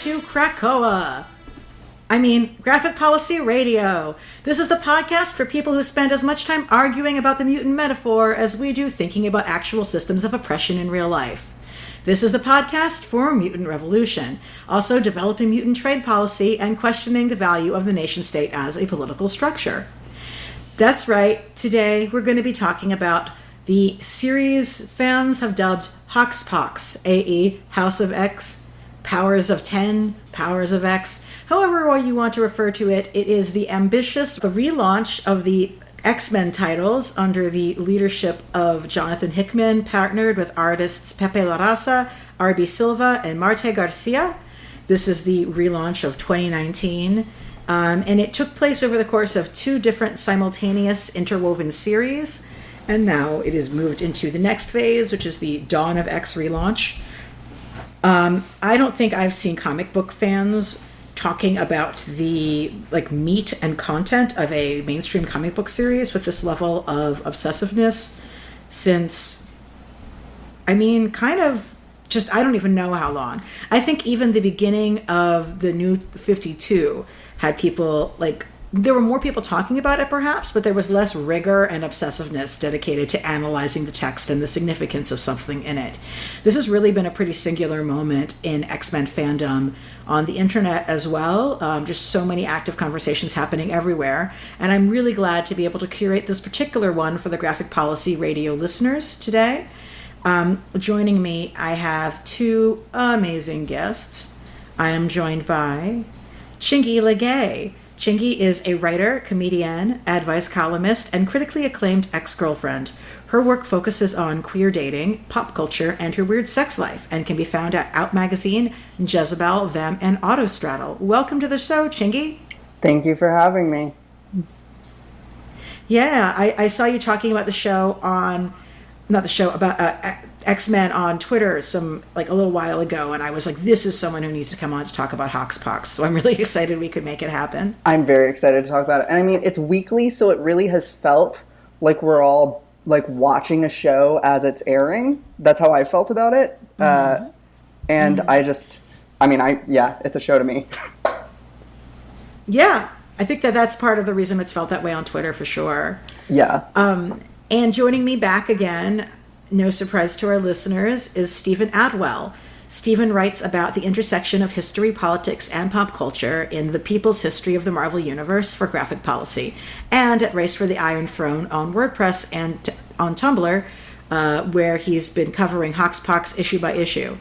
to Krakoa. Graphic Policy Radio. This is the podcast for people who spend as much time arguing about the mutant metaphor as we do thinking about actual systems of oppression in real life. This is the podcast for Mutant Revolution, also developing mutant trade policy and questioning the value of the nation-state as a political structure. That's right, today we're going to be talking about the series fans have dubbed Hoxpox, AE, House of X, Powers of 10, Powers of X. However you want to refer to it, it is the relaunch of the X-Men titles under the leadership of Jonathan Hickman, partnered with artists Pepe Larraza, R.B. Silva, and Marte Garcia. This is the relaunch of 2019, and it took place over the course of two different simultaneous interwoven series, and now it is moved into the next phase, which is the Dawn of X relaunch. I don't think I've seen comic book fans talking about the meat and content of a mainstream comic book series with this level of obsessiveness since, I don't even know how long. I think even the beginning of the New 52 had people, there were more people talking about it perhaps, but there was less rigor and obsessiveness dedicated to analyzing the text and the significance of something in it. This has really been a pretty singular moment in X-Men fandom on the internet as well. Just so many active conversations happening everywhere. And I'm really glad to be able to curate this particular one for the Graphic Policy Radio listeners today. Joining me, I have two amazing guests. I am joined by Chingy Legay. Chingy is a writer, comedian, advice columnist, and critically acclaimed ex-girlfriend. Her work focuses on queer dating, pop culture, and her weird sex life, and can be found at Out Magazine, Jezebel, Them, and Autostraddle. Welcome to the show, Chingy. Thank you for having me. Yeah, I saw you talking about about X-Men on Twitter a little while ago, and I was like, this is someone who needs to come on to talk about Hoxpox. So I'm really excited we could make it happen. I'm very excited to talk about it. And it's weekly, so it really has felt like we're all watching a show as it's airing. That's how I felt about it. Mm-hmm. And mm-hmm. It's a show to me. Yeah, I think that's part of the reason it's felt that way on Twitter for sure. Yeah. And joining me back again, no surprise to our listeners, is Stephen Atwell. Stephen writes about the intersection of history, politics, and pop culture in The People's History of the Marvel Universe for Graphic Policy, and at Race for the Iron Throne on WordPress and on Tumblr, where he's been covering Hoxpox issue by issue.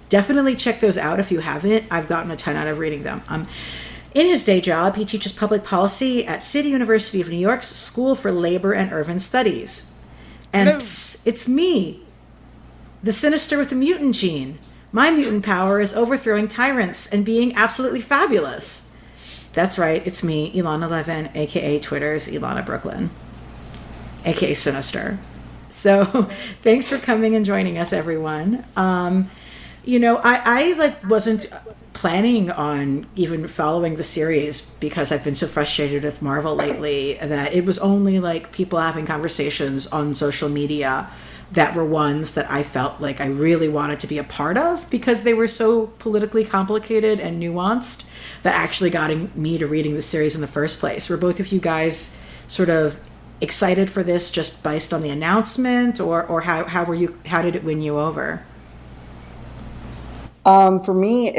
Definitely check those out if you haven't. I've gotten a ton out of reading them. In his day job, he teaches public policy at City University of New York's School for Labor and Urban Studies. And psst, it's me, the sinister with the mutant gene. My mutant power is overthrowing tyrants and being absolutely fabulous. That's right, it's me, Ilana Levin, a.k.a. Twitter's Ilana Brooklyn, a.k.a. Sinister. So thanks for coming and joining us, everyone. I wasn't planning on even following the series because I've been so frustrated with Marvel lately that it was only people having conversations on social media that were ones that I felt like I really wanted to be a part of because they were so politically complicated and nuanced that actually got me to reading the series in the first place. Were both of you guys sort of excited for this just based on the announcement, or how did it win you over? For me,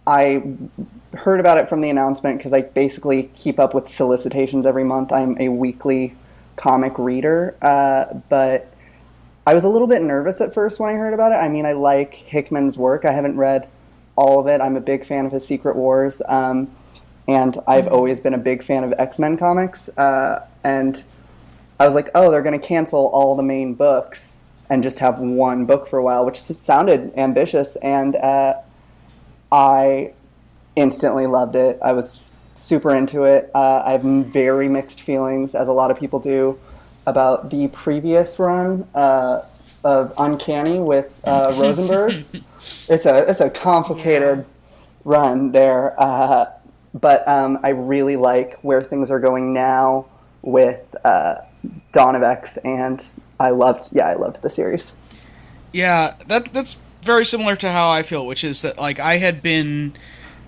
I heard about it from the announcement because I basically keep up with solicitations every month. I'm a weekly comic reader, but I was a little bit nervous at first when I heard about it. I like Hickman's work. I haven't read all of it. I'm a big fan of his Secret Wars, and I've always been a big fan of X-Men comics, and I was like, oh, they're going to cancel all the main books and just have one book for a while, which sounded ambitious, and I instantly loved it. I was super into it. I have very mixed feelings, as a lot of people do, about the previous run of Uncanny with Rosenberg. It's a complicated run there, but I really like where things are going now with Dawn of X, and I loved the series. Yeah, that's very similar to how I feel, which is that, like, I had been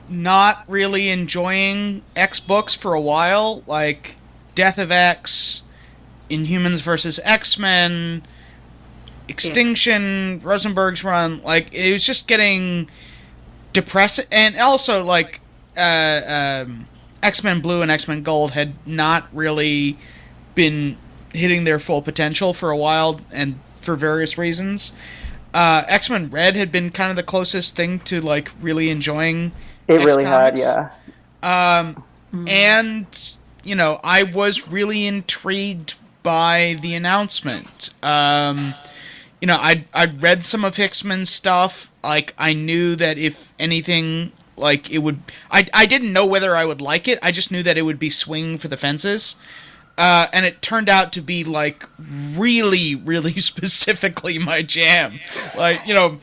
not really enjoying X books for a while, like Death of X, Inhumans versus X-Men, Extinction, Rosenberg's run. Like, it was just getting depressing, and also, like, X-Men Blue and X-Men Gold had not really been hitting their full potential for a while, and for various reasons. X-Men Red had been kind of the closest thing to, like, really enjoying it. X Really comics. had, yeah. And, you know, I was really intrigued by the announcement. You know, I'd read some of Hickman's stuff. Like, I knew that if anything, like, it would... I didn't know whether I would like it. I just knew that it would be swinging for the fences. And it turned out to be, like, really, really specifically my jam. Like, you know,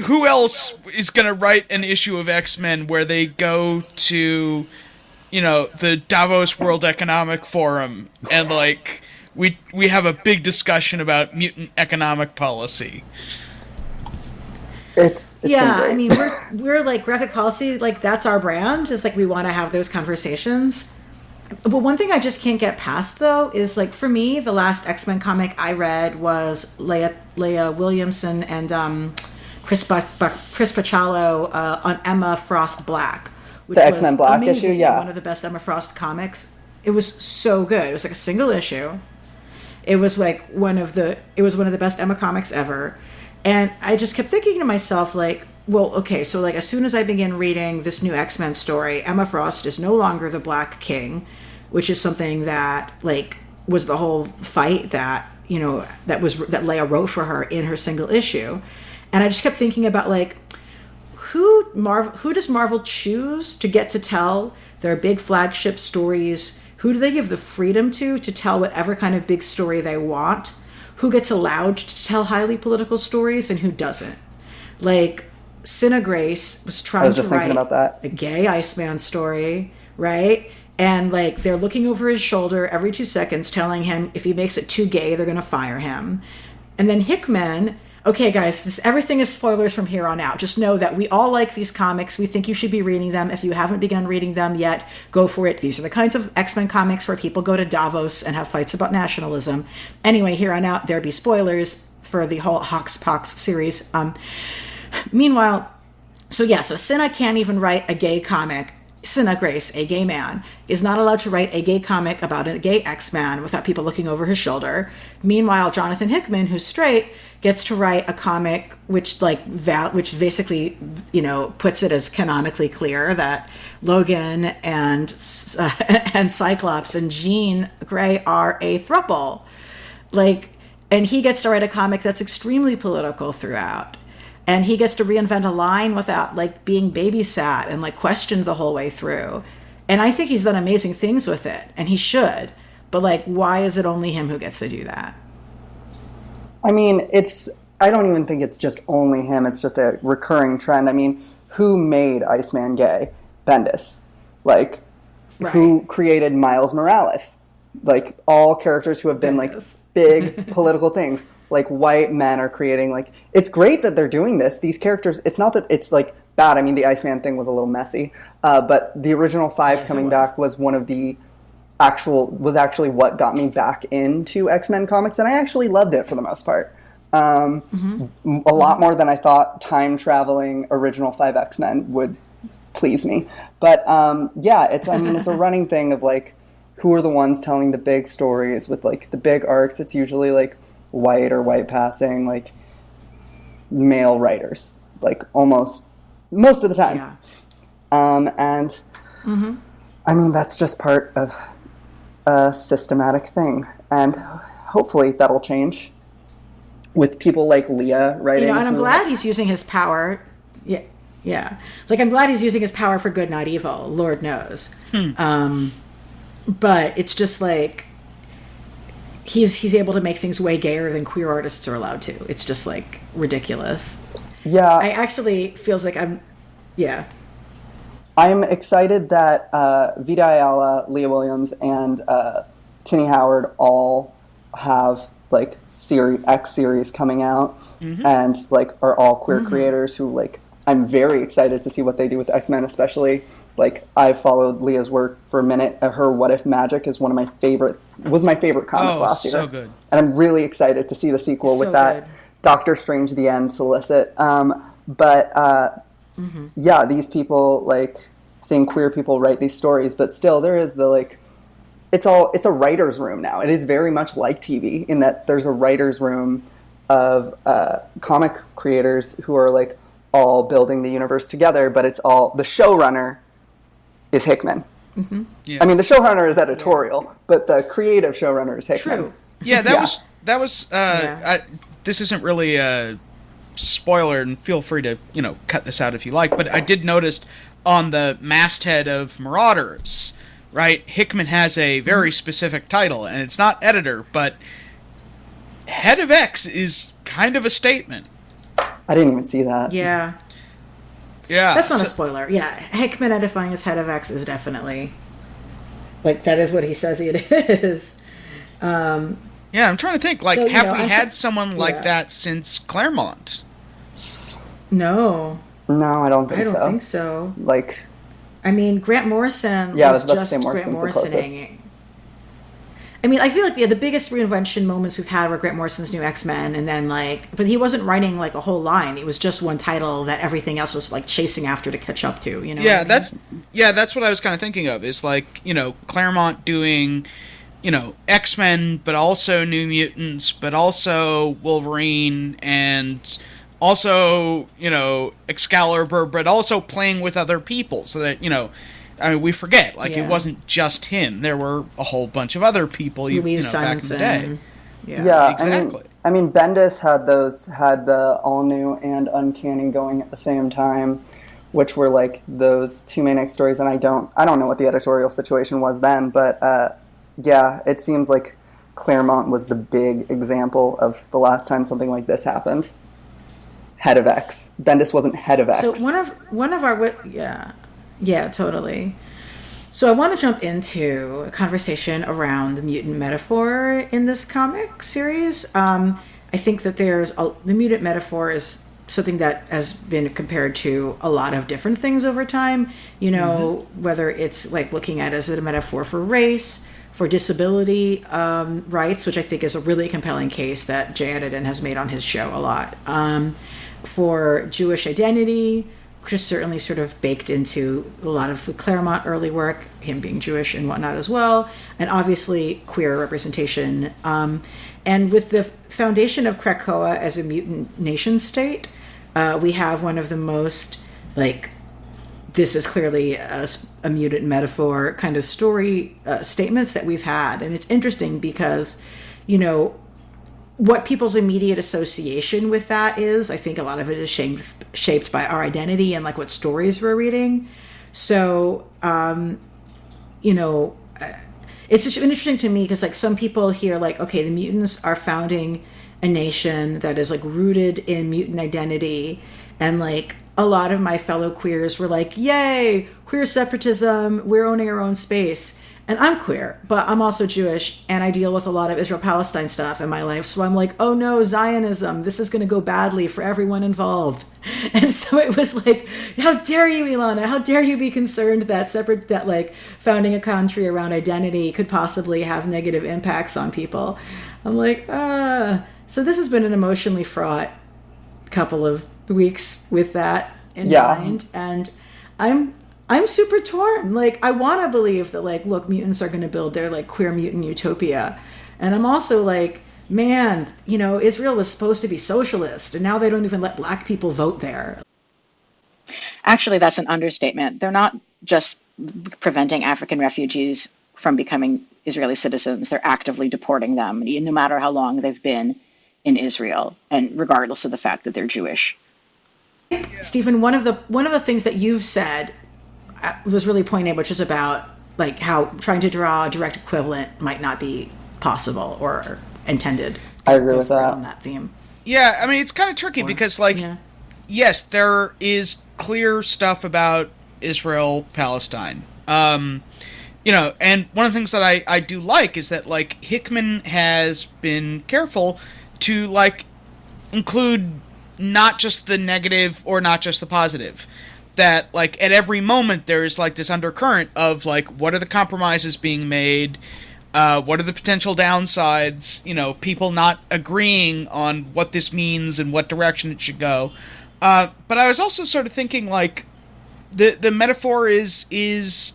who else is going to write an issue of X-Men where they go to, you know, the Davos World Economic Forum and, like, we have a big discussion about mutant economic policy? It's yeah, I mean, we're like graphic policy, like that's our brand. Just like we want to have those conversations. But one thing I just can't get past though is like for me, the last X-Men comic I read was Leah Williamson and Chris Pachalo on Emma Frost Black, which the X-Men Black amazing, issue, yeah, one of the best Emma Frost comics. It was so good. It was like a single issue. It was like one of the best Emma comics ever. And I just kept thinking to myself, like, well, okay, so like as soon as I begin reading this new X-Men story, Emma Frost is no longer the Black King, which is something that like was the whole fight that, you know, that Leia wrote for her in her single issue. And I just kept thinking about like who does Marvel choose to get to tell their big flagship stories? Who do they give the freedom to tell whatever kind of big story they want? Who gets allowed to tell highly political stories and who doesn't? Like, Cinna Grace was trying to write a gay Iceman story, right? And, like, they're looking over his shoulder every 2 seconds telling him if he makes it too gay, they're going to fire him. And then Hickman... Okay, guys, everything is spoilers from here on out. Just know that we all like these comics. We think you should be reading them. If you haven't begun reading them yet, go for it. These are the kinds of X-Men comics where people go to Davos and have fights about nationalism. Anyway, here on out, there be spoilers for the whole Hox Pox series. Meanwhile, so Cinna can't even write a gay comic. Cinna Grace, a gay man, is not allowed to write a gay comic about a gay X-Man without people looking over his shoulder. Meanwhile, Jonathan Hickman, who's straight, gets to write a comic which basically, you know, puts it as canonically clear that Logan and Cyclops and Jean Grey are a throuple. Like, and he gets to write a comic that's extremely political throughout. And he gets to reinvent a line without, like, being babysat and, like, questioned the whole way through. And I think he's done amazing things with it, and he should. But, like, why is it only him who gets to do that? I mean, I don't even think it's just only him. It's just a recurring trend. I mean, who made Iceman gay? Bendis. Like, right. Who created Miles Morales? Like, all characters who have been, like, big political things. Like, white men are creating, like... It's great that they're doing this. These characters... It's not that it's, like, bad. I mean, the Iceman thing was a little messy. But the original 5 coming back was one of the... was actually what got me back into X-Men comics, and I actually loved it for the most part. A lot more than I thought time-traveling original 5 X-Men would please me. But, it's a running thing of, like, who are the ones telling the big stories with, like, the big arcs. It's usually, like, white or white passing, like, male writers, like, almost most of the time. Yeah. I mean, that's just part of a systematic thing, and hopefully that'll change with people like Leah writing. You know, and I'm glad he's using his power. Yeah. Like, I'm glad he's using his power for good, not evil. Lord knows. But it's just like he's able to make things way gayer than queer artists are allowed to. It's just like ridiculous. Yeah, I actually feels like I'm excited that Vita Ayala, Leah Williams, and Tinny Howard all have like X series coming out, and like are all queer creators who like I'm very excited to see what they do with X-Men, especially like I followed Leah's work for a minute. Her What If Magic is my favorite comic last year. So good. And I'm really excited to see the sequel with that Doctor Strange the End solicit. Yeah, these people, like, seeing queer people write these stories, but still there is the, like, it's a writer's room now. It is very much like TV in that there's a writer's room of comic creators who are, like, all building the universe together, but it's all, the showrunner is Hickman. Yeah. I mean, the showrunner is editorial, but the creative showrunner is Hickman. True. Yeah, that was this isn't really a spoiler, and feel free to, cut this out if you like, but I did notice on the masthead of Marauders, right, Hickman has a very specific title, and it's not editor, but Head of X is kind of a statement. I didn't even see that. Yeah. Yeah. That's not a spoiler. Yeah, Hickman edifying as Head of X is definitely, like, that is what he says it is. Yeah, I'm trying to think. Like, So, have we had someone like that since Claremont? No. No, I don't think so. I don't think so. Like, I mean, Grant Morrison yeah, was I was about to just say Grant Morrison's the Morrisoning. I mean, I feel like the biggest reinvention moments we've had were Grant Morrison's New X-Men, and then, like, but he wasn't writing, like, a whole line. It was just one title that everything else was, like, chasing after to catch up to, you know? Yeah, that's what I was kind of thinking of, is, like, Claremont doing, X-Men, but also New Mutants, but also Wolverine, and also, Excalibur, but also playing with other people, so that, I mean, we forget, like, it wasn't just him. There were a whole bunch of other people, Louise back in the day. Yeah, exactly. I mean, Bendis had the All New and Uncanny going at the same time, which were, like, those two main X stories, and I don't know what the editorial situation was then, but, yeah, it seems like Claremont was the big example of the last time something like this happened. Head of X. Bendis wasn't Head of X. So one of our yeah, totally. So I want to jump into a conversation around the Mutant Metaphor in this comic series. I think that the Mutant Metaphor is something that has been compared to a lot of different things over time. Whether it's like looking at it as a metaphor for race, for disability rights, which I think is a really compelling case that Jay Edidin has made on his show a lot. For Jewish identity, which is certainly sort of baked into a lot of the Claremont early work, him being Jewish and whatnot as well, and obviously queer representation. And with the foundation of Krakoa as a mutant nation state, we have one of the most, like, this is clearly a mutant metaphor kind of story statements that we've had. And it's interesting because, what people's immediate association with that is, I think a lot of it is shaped by our identity and, like, what stories we're reading. So, it's just interesting to me because, like, some people hear, like, okay, the mutants are founding a nation that is, like, rooted in mutant identity. And, like, a lot of my fellow queers were like, yay, queer separatism, we're owning our own space. And I'm queer, but I'm also Jewish, and I deal with a lot of Israel-Palestine stuff in my life. So I'm like, oh no, Zionism, this is going to go badly for everyone involved. And so it was like, how dare you, Ilana? How dare you be concerned that like founding a country around identity could possibly have negative impacts on people? I'm like, So this has been an emotionally fraught couple of weeks with that in mind, and I'm super torn. Like, I want to believe that, like, look, mutants are going to build their, like, queer mutant utopia. And I'm also like, man, Israel was supposed to be socialist, and now they don't even let black people vote there. Actually, that's an understatement. They're not just preventing African refugees from becoming Israeli citizens. They're actively deporting them, no matter how long they've been in Israel, and regardless of the fact that they're Jewish. Stephen, one of the things that you've said was really poignant, which is about, like, how trying to draw a direct equivalent might not be possible or intended. I agree with that. On that theme. Yeah, I mean, it's kind of tricky because, like, yes, there is clear stuff about Israel, Palestine. And one of the things that I do like is that, like, Hickman has been careful to, like, include not just the negative or not just the positive. That, like, at every moment there's, like, this undercurrent of, like, what are the compromises being made? What are the potential downsides? People not agreeing on what this means and what direction it should go. But I was also sort of thinking, like, the metaphor is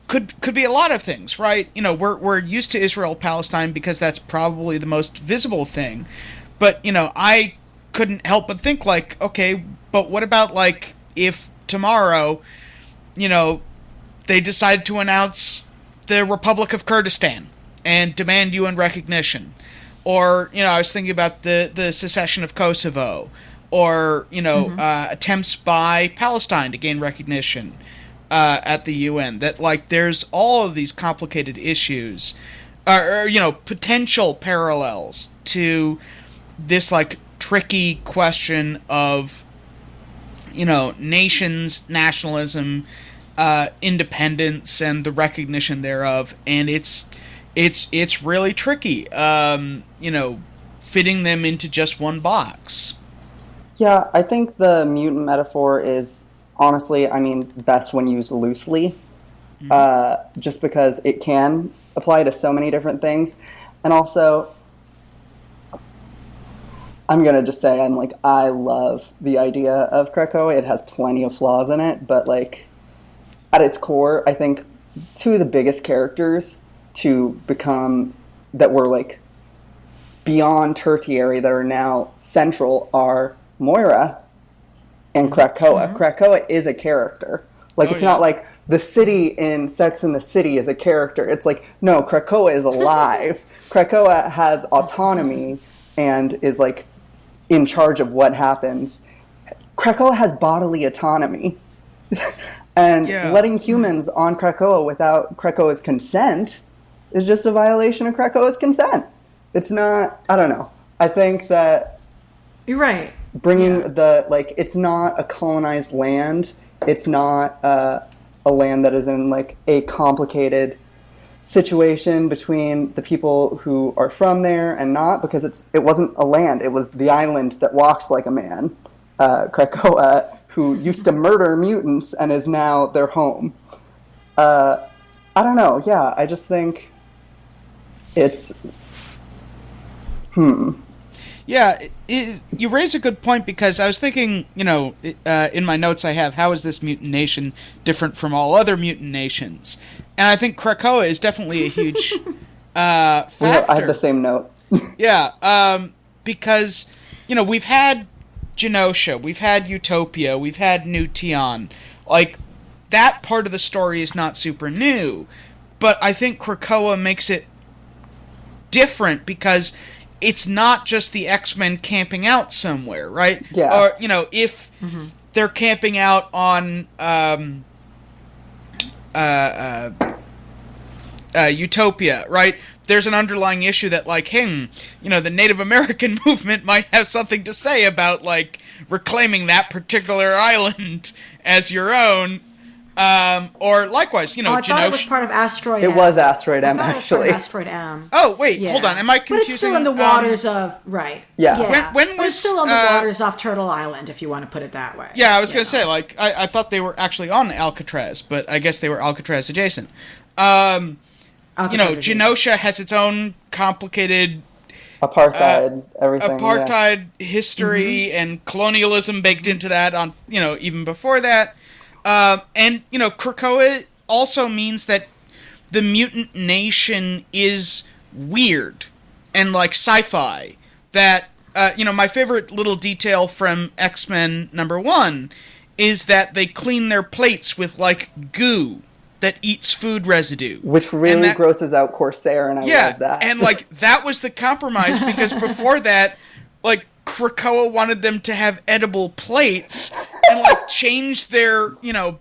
could be a lot of things, right? We're used to Israel-Palestine because that's probably the most visible thing. But, I couldn't help but think, like, okay, but what about, like, if tomorrow, they decide to announce the Republic of Kurdistan and demand UN recognition? Or, I was thinking about the secession of Kosovo, or, attempts by Palestine to gain recognition at the UN. That, like, there's all of these complicated issues, or potential parallels to this, like, tricky question of, nations, nationalism, independence, and the recognition thereof. And it's really tricky, fitting them into just one box. Yeah, I think the mutant metaphor is, honestly, best when used loosely, just because it can apply to so many different things. And also, I'm going to just say, I love the idea of Krakoa. It has plenty of flaws in it, but, like, at its core, I think two of the biggest characters to become, that were, like, beyond tertiary, that are now central, are Moira and Krakoa. Mm-hmm. Krakoa is a character. Like, it's not like the city in Sex and the City is a character. It's like, no, Krakoa is alive. Krakoa has autonomy and is, like, in charge of what happens. Krakoa has bodily autonomy. And letting humans on Krakoa without Krakoa's consent is just a violation of Krakoa's consent. It's not, I don't know. I think that... You're right. Bringing it's not a colonized land. It's not a land that is in, like, a complicated situation between the people who are from there and not, because it wasn't a land. It was the island that walks like a man, Krakoa, who used to murder mutants and is now their home. I don't know. Yeah, I just think it's... Yeah, you raise a good point, because I was thinking, in my notes I have, how is this mutant nation different from all other mutant nations? And I think Krakoa is definitely a huge factor. I have the same note. Yeah, because, we've had Genosha, we've had Utopia, we've had New Tion. Like, that part of the story is not super new, but I think Krakoa makes it different, because it's not just the X-Men camping out somewhere, right? Yeah. Or, if they're camping out on Utopia, right? There's an underlying issue that, like, the Native American movement might have something to say about, like, reclaiming that particular island as your own. Or likewise, I thought it was part of Asteroid M. It was Asteroid M, actually. actually. It was Asteroid M. Oh, wait, hold on. Am I confusing? But it's still in the waters of... Right. Yeah. When was... But it's still on the waters off Turtle Island, if you want to put it that way. Yeah, I was going to say, like, I thought they were actually on Alcatraz, but I guess they were Alcatraz adjacent. Genosha has its own complicated... Apartheid, everything. Apartheid history and colonialism baked into that on, even before that. And, Krakoa also means that the mutant nation is weird and, like, sci-fi. That, my favorite little detail from X-Men #1 is that they clean their plates with, like, goo that eats food residue. Which really grosses out Corsair, and I love that. And, like, that was the compromise, because before that, like, Krakoa wanted them to have edible plates and, like, change their, their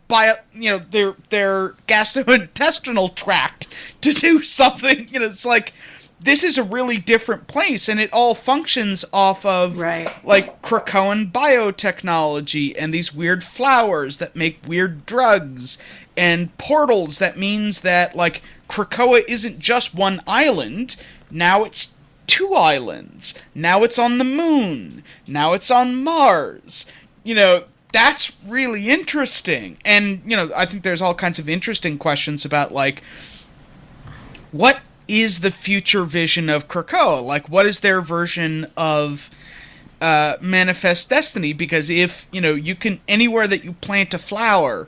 gastrointestinal tract to do something. It's like, this is a really different place, and it all functions off of like Krakoan biotechnology and these weird flowers that make weird drugs and portals. That means that like Krakoa isn't just one island. Now it's 2 islands. Now it's on the moon. Now it's on Mars. You know, that's really interesting. And, you know, I think there's all kinds of interesting questions about, like, what is the future vision of Krakoa? Like, what is their version of Manifest Destiny? Because if, you know, you can, anywhere that you plant a flower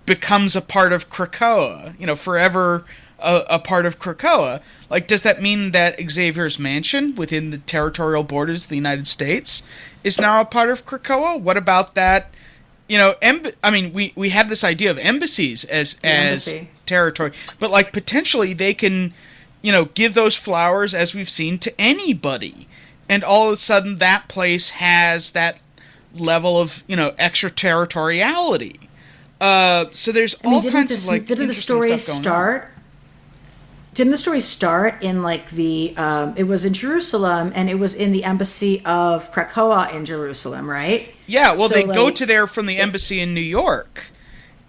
becomes a part of Krakoa, you know, forever a part of Krakoa. Like, does that mean that Xavier's mansion within the territorial borders of the United States is now a part of Krakoa? What about that? You know, I mean, we have this idea of embassies as territory, but like potentially they can, you know, give those flowers, as we've seen, to anybody, and all of a sudden that place has that level of, you know, extraterritoriality. So there's all kinds of like didn't the story start? Didn't the story start in like the it was in Jerusalem, and it was in the embassy of Krakoa in Jerusalem, right? Yeah, well, so they go to there from the embassy in New York,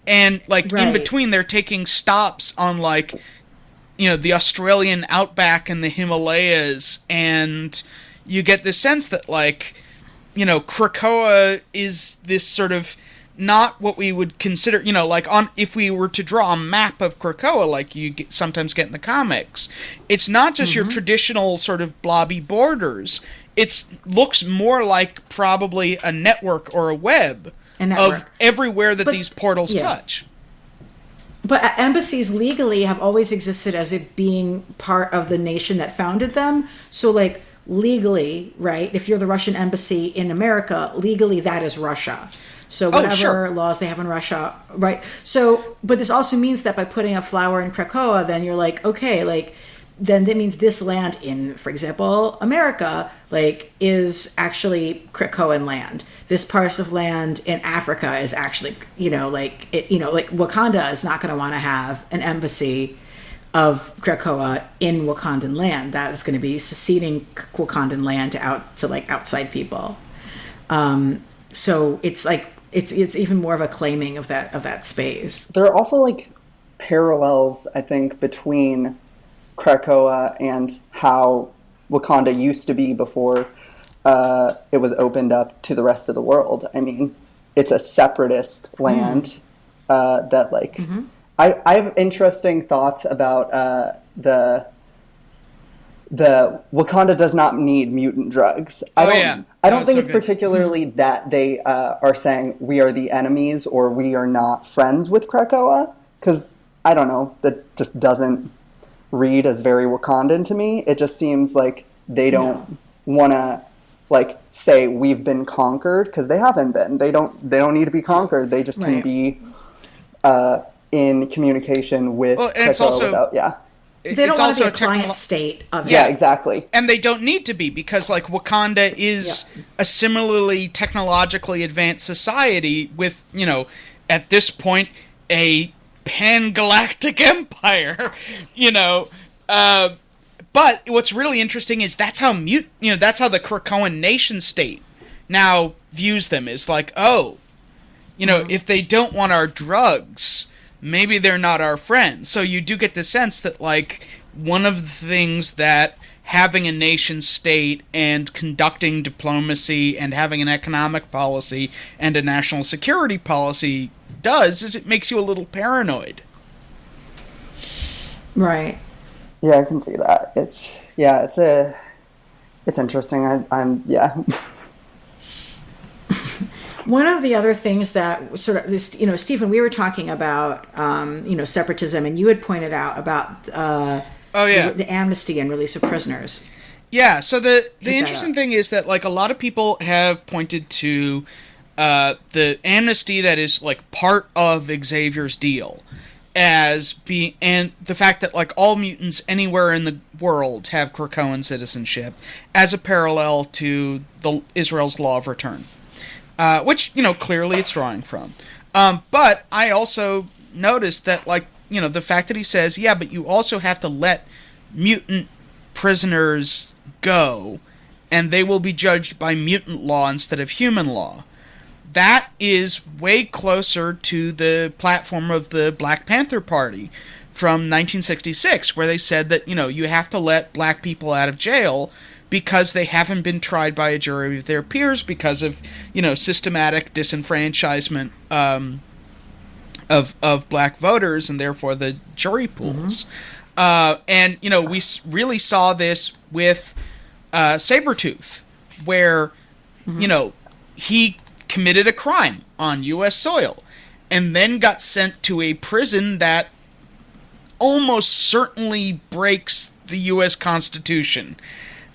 and like in between they're taking stops on like, you know, the Australian outback and the Himalayas, and you get the sense that like, you know, Krakoa is this sort of not what we would consider, you know, like if we were to draw a map of Krakoa like you sometimes get in the comics, it's not just your traditional sort of blobby borders. It looks more like probably a network or a web of everywhere that these portals touch. But embassies legally have always existed as it being part of the nation that founded them. So like legally, right, if you're the Russian embassy in America, legally that is Russia. So whatever laws they have in Russia, right? So, but this also means that by putting a flower in Krakoa, then you're like, okay, like, then that means this land in, for example, America, like, is actually Krakoan land. This part of land in Africa is actually, you know, like, like Wakanda is not going to want to have an embassy of Krakoa in Wakandan land. That is going to be seceding Wakandan land to like outside people. So it's like, it's even more of a claiming of that space. There are also like parallels, I think, between Krakoa and how Wakanda used to be before it was opened up to the rest of the world. I mean, it's a separatist land that like I have interesting thoughts about the Wakanda does not need mutant drugs. I don't think it's particularly that they are saying we are the enemies or we are not friends with Krakoa, because I don't know, that just doesn't read as very Wakandan to me. It just seems like they don't want to like say we've been conquered, because they haven't been. They don't need to be conquered. They just can be in communication with Krakoa without they don't want to be a client state of it. Yeah, exactly. And they don't need to be, because like Wakanda is a similarly technologically advanced society with, you know, at this point a pan-galactic empire, you know. But what's really interesting is that's how that's how the Krakoan nation state now views them, is like, oh, you know, if they don't want our drugs, maybe they're not our friends. So you do get the sense that, like, one of the things that having a nation state and conducting diplomacy and having an economic policy and a national security policy does is it makes you a little paranoid. Right. Yeah, I can see that. It's interesting. I'm One of the other things that sort of this, you know, Stephen, we were talking about, separatism, and you had pointed out about the amnesty and release of prisoners. Yeah. So the interesting thing is that like a lot of people have pointed to the amnesty that is like part of Xavier's deal as being, and the fact that like all mutants anywhere in the world have Krakoan citizenship as a parallel to the Israel's law of return. Which, you know, clearly it's drawing from. But I also noticed that, like, you know, the fact that he says, yeah, but you also have to let mutant prisoners go, and they will be judged by mutant law instead of human law. That is way closer to the platform of the Black Panther Party from 1966, where they said that, you have to let black people out of jail because they haven't been tried by a jury of their peers because of, systematic disenfranchisement of black voters, and therefore the jury pools. And we really saw this with Sabretooth, where, he committed a crime on U.S. soil and then got sent to a prison that almost certainly breaks the U.S. Constitution.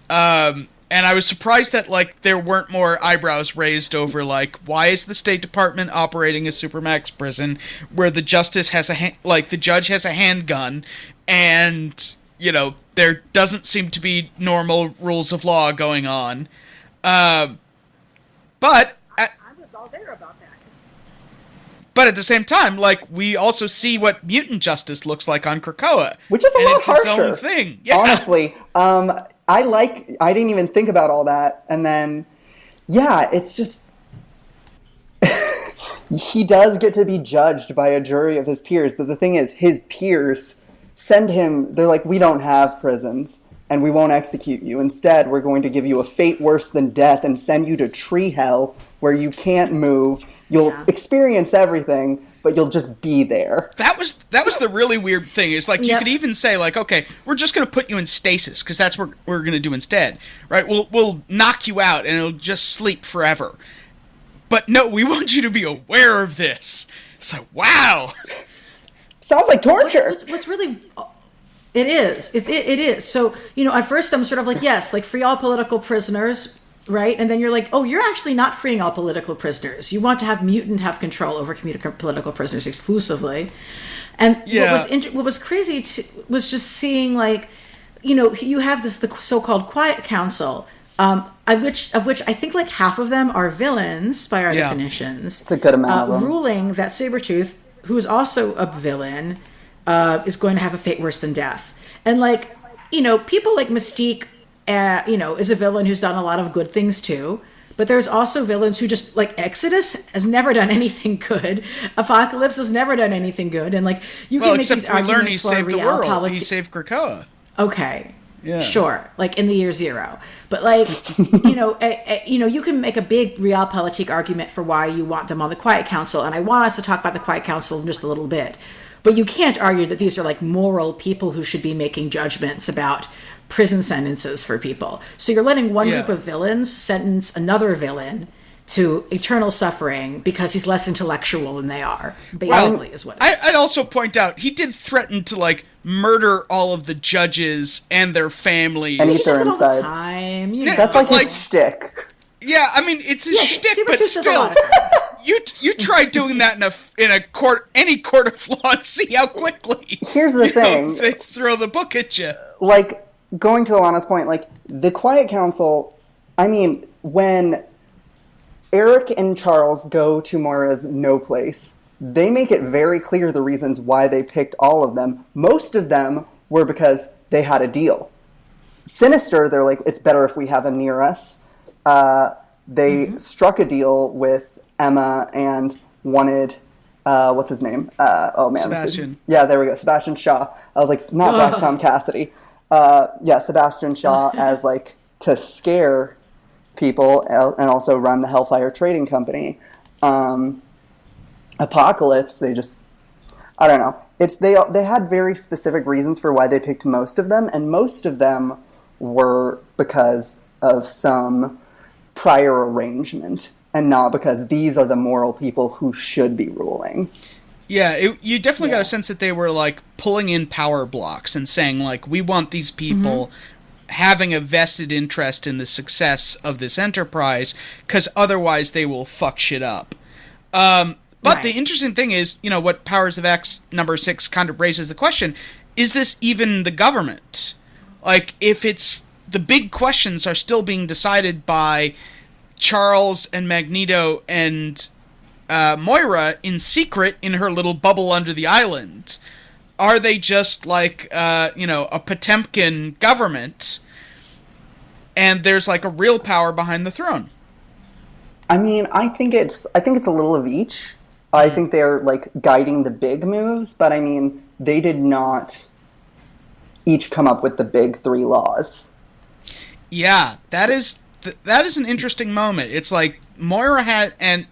And I was surprised that, there weren't more eyebrows raised over, why is the State Department operating a supermax prison where the justice has the judge has a handgun, and, there doesn't seem to be normal rules of law going on. But at the same time, we also see what mutant justice looks like on Krakoa, which is a lot harsher. Its own thing. Yeah. Honestly, I didn't even think about all that, and then, it's just he does get to be judged by a jury of his peers, but the thing is, his peers send him. They're like, we don't have prisons, and we won't execute you. Instead, we're going to give you a fate worse than death and send you to tree hell, where you can't move. You'll experience everything, but you'll just be there. That was the really weird thing. Is you could even say okay, we're just going to put you in stasis because that's what we're going to do instead, right? We'll knock you out and it'll just sleep forever. But no, we want you to be aware of this. It's wow. Sounds like torture. What's really... It is. It is. So, at first I'm sort of yes, free all political prisoners, right? And then you're oh, you're actually not freeing all political prisoners. You want to have Mutant have control over political prisoners exclusively. And what was crazy was just seeing you have the so-called Quiet Council, of which I think half of them are villains by our definitions. It's a good amount of them. Ruling that Sabretooth, who is also a villain, is going to have a fate worse than death. And people like Mystique, is a villain who's done a lot of good things too. But there's also villains who just Exodus has never done anything good. Apocalypse has never done anything good. And you can make these arguments for saved the world. He saved Krakoa. Okay. Yeah. Sure. In the year zero. But you can make a big realpolitik argument for why you want them on the Quiet Council. And I want us to talk about the Quiet Council in just a little bit. But you can't argue that these are moral people who should be making judgments about prison sentences for people. So you're letting one group of villains sentence another villain to eternal suffering because he's less intellectual than they are, basically, is what I'd also point out, he did threaten to, murder all of the judges and their families. And eat their insides. All the time. That's his shtick. Yeah, I mean, it's his shtick, but still, you try doing that in a court, any court of law, and see how quickly. Here's the thing: they throw the book at you. Going to Alana's point, the Quiet Council. I mean, when Eric and Charles go to Mara's No Place, they make it very clear the reasons why they picked all of them. Most of them were because they had a deal. Sinister, they're it's better if we have him near us. They struck a deal with Emma and wanted, what's his name? Sebastian. There we go. Sebastian Shaw. I was not Black Tom Cassidy. Sebastian Shaw as to scare people and also run the Hellfire Trading Company. Apocalypse, I don't know. They had very specific reasons for why they picked most of them, and most of them were because of some prior arrangement, and not because these are the moral people who should be ruling. Yeah, you definitely got a sense that they were pulling in power blocks and saying we want these people having a vested interest in the success of this enterprise, because otherwise they will fuck shit up. But the interesting thing is, what Powers of X number 6 kind of raises the question, is this even the government? If it's the big questions are still being decided by Charles and Magneto and Moira in secret in her little bubble under the island. are they just like, a Potemkin government, and there's like a real power behind the throne? I mean, I think it's a little of each. I think they're like guiding the big moves, but I mean, they did not each come up with the big three laws. Yeah, that is an interesting moment. It's like Moira had, and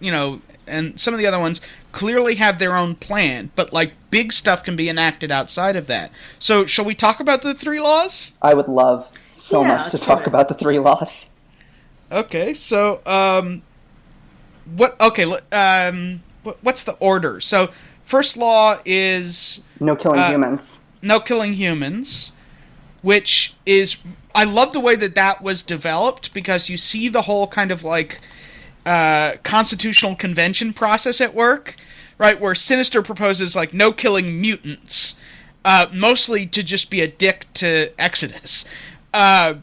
some of the other ones clearly have their own plan, but like big stuff can be enacted outside of that. So, shall we talk about the three laws? I would love so much to talk about the three laws. Okay, so what's the order? So, first law is no killing humans. No killing humans, which is, I love the way that was developed, because you see the whole kind of like constitutional convention process at work, right? Where Sinister proposes like no killing mutants, mostly to just be a dick to Exodus, and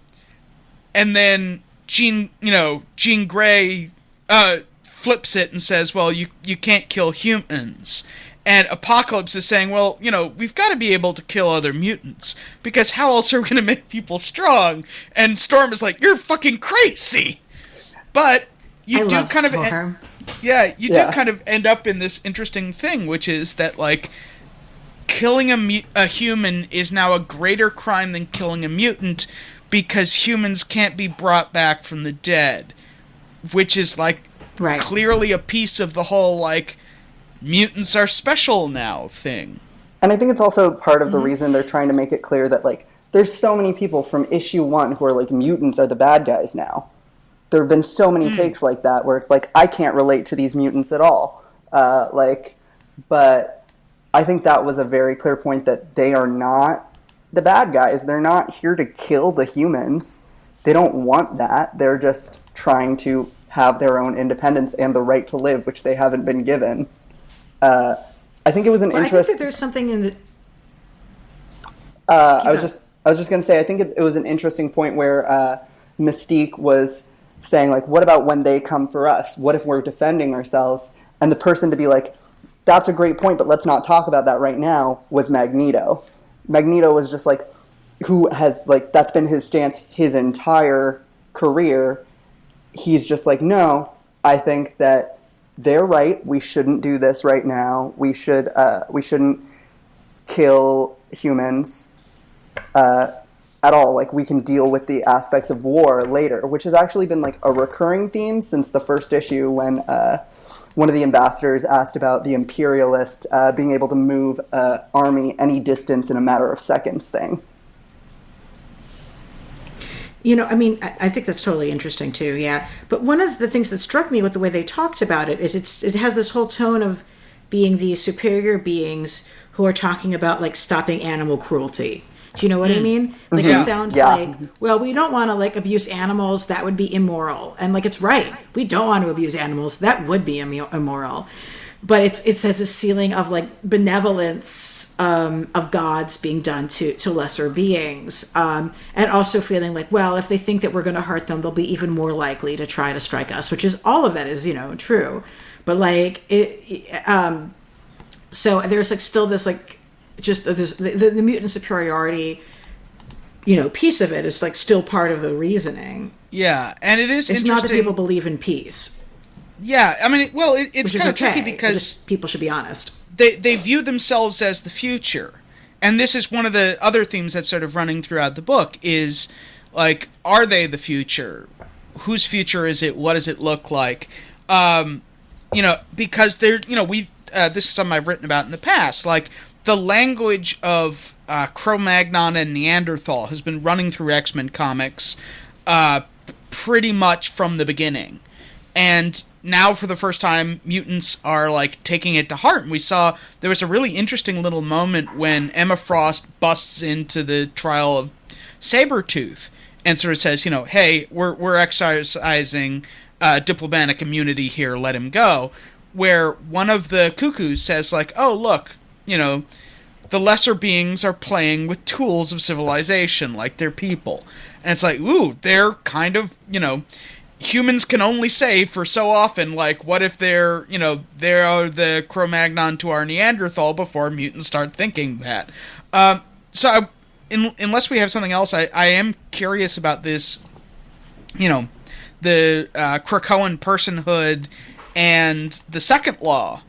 then Jean Grey flips it and says, well, you can't kill humans. And Apocalypse is saying, well, we've got to be able to kill other mutants, because how else are we going to make people strong? And Storm is like, you're fucking crazy. But you do kind of end up in this interesting thing, which is that like killing a human is now a greater crime than killing a mutant, because humans can't be brought back from the dead, which is like clearly a piece of the whole like mutants are special now thing. And I think it's also part of the reason they're trying to make it clear that like there's so many people from issue 1 who are like, mutants are the bad guys now. There have been so many takes like that where it's like, I can't relate to these mutants at all. But I think that was a very clear point that they are not the bad guys. They're not here to kill the humans. They don't want that. They're just trying to have their own independence and the right to live, which they haven't been given. I think it was an interest. I think that there's something in the. I was just going to say, I think it was an interesting point where Mystique was saying, like, what about when they come for us? What if we're defending ourselves? And the person to be like, that's a great point, but let's not talk about that right now, was Magneto. Magneto was just like, who has, like, that's been his stance his entire career. He's just like, no, I think that they're right. We shouldn't do this right now. We shouldn't kill humans at all. Like, we can deal with the aspects of war later, which has actually been like a recurring theme since the first issue, when one of the ambassadors asked about the imperialist being able to move an army any distance in a matter of seconds thing. I think that's totally interesting too, yeah. But one of the things that struck me with the way they talked about it is it has this whole tone of being these superior beings who are talking about, like, stopping animal cruelty. Do you know what I mean? Like, it sounds like, well, we don't want to, like, abuse animals. That would be immoral. And, like, it's right. We don't want to abuse animals. That would be immoral. But it says a ceiling of, like, benevolence of gods being done to lesser beings. And also feeling like, well, if they think that we're going to hurt them, they'll be even more likely to try to strike us, which is, all of that is, true. But, like, so there's, like, still this, like, just this, the mutant superiority, piece of it is, like, still part of the reasoning. Yeah, and it's not that people believe in peace. Yeah, I mean, it's kind of tricky because people should be honest. They view themselves as the future, and this is one of the other themes that's sort of running throughout the book is, like, are they the future? Whose future is it? What does it look like? Because they're, this is something I've written about in the past, like, the language of Cro-Magnon and Neanderthal has been running through X-Men comics pretty much from the beginning. And now, for the first time, mutants are, like, taking it to heart. And we saw there was a really interesting little moment when Emma Frost busts into the trial of Sabretooth and sort of says, hey, we're exercising diplomatic immunity here, let him go. Where one of the cuckoos says, like, oh, look, the lesser beings are playing with tools of civilization, like they're people. And it's like, ooh, they're kind of, humans can only say for so often, like, what if they're the Cro-Magnon to our Neanderthal before mutants start thinking that. Unless we have something else, I am curious about this, the Krakoan personhood and the second law,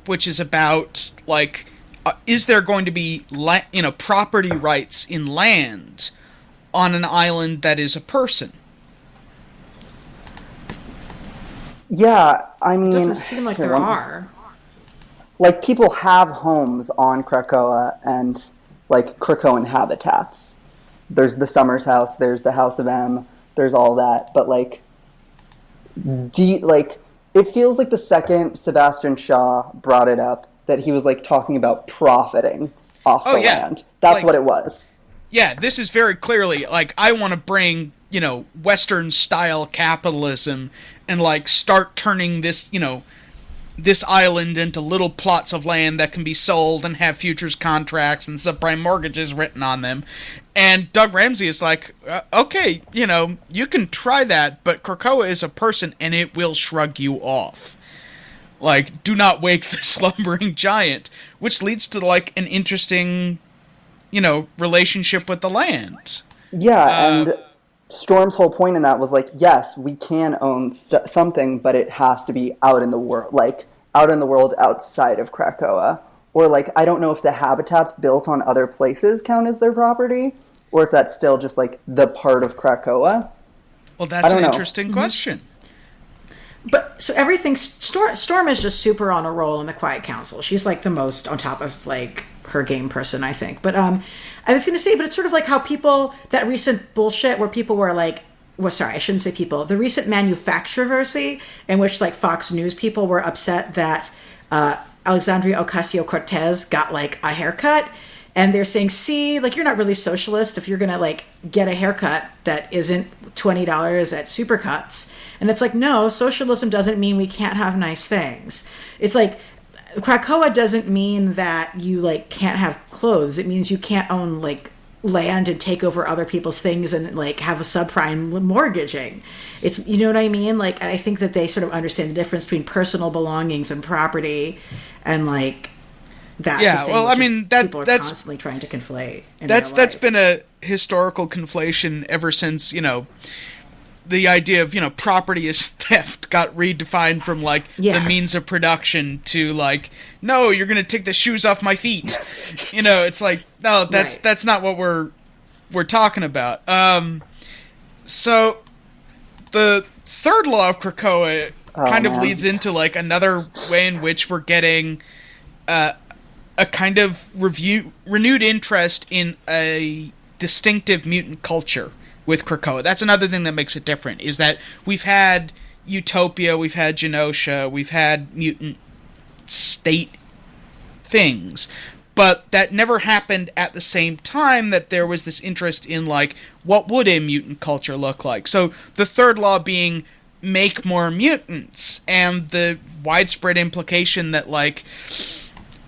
which is about, like, is there going to be, property rights in land on an island that is a person? Yeah, I mean... It doesn't seem like there are. Like, people have homes on Krakoa and, like, Krakoan habitats. There's the Summers house, there's the House of M, there's all that. But, like, it feels like the second Sebastian Shaw brought it up that he was, like, talking about profiting off the land. That's like, what it was. Yeah, this is very clearly, like, I want to bring, Western-style capitalism and, like, start turning this, this island into little plots of land that can be sold and have futures contracts and subprime mortgages written on them. And Doug Ramsey is like, okay, you can try that, but Krakoa is a person and it will shrug you off. Like, do not wake the slumbering giant, which leads to, like, an interesting, relationship with the land. Yeah, and Storm's whole point in that was, like, yes, we can own something, but it has to be out in the world, like, out in the world outside of Krakoa. Or, like, I don't know if the habitats built on other places count as their property, or if that's still just, like, the part of Krakoa. Well, that's an interesting question. But so everything, Storm is just super on a roll in the Quiet Council. She's like the most on top of like her game person, I think. But I was going to say, but it's sort of like how people, that recent bullshit where people were like, well, sorry, I shouldn't say people, the recent manufactureversy in which like Fox News people were upset that Alexandria Ocasio-Cortez got like a haircut. And they're saying, see, like, you're not really socialist if you're going to, like, get a haircut that isn't $20 at Supercuts. And it's like, no, socialism doesn't mean we can't have nice things. It's like, Krakoa doesn't mean that you, like, can't have clothes. It means you can't own, like, land and take over other people's things and, like, have a subprime mortgaging. It's, you know what I mean? Like, I think that they sort of understand the difference between personal belongings and property and, like... That's well, I mean, that's constantly trying to conflate. That's been a historical conflation ever since, the idea of, property is theft got redefined from, like, the means of production to, like, no, you're going to take the shoes off my feet. It's like, no, that's not what we're talking about. So the third law of Krakoa kind of leads into, like, another way in which we're getting a kind of renewed interest in a distinctive mutant culture with Krakoa. That's another thing that makes it different, is that we've had Utopia, we've had Genosha, we've had mutant state things, but that never happened at the same time that there was this interest in, like, what would a mutant culture look like? So the third law being make more mutants, and the widespread implication that, like,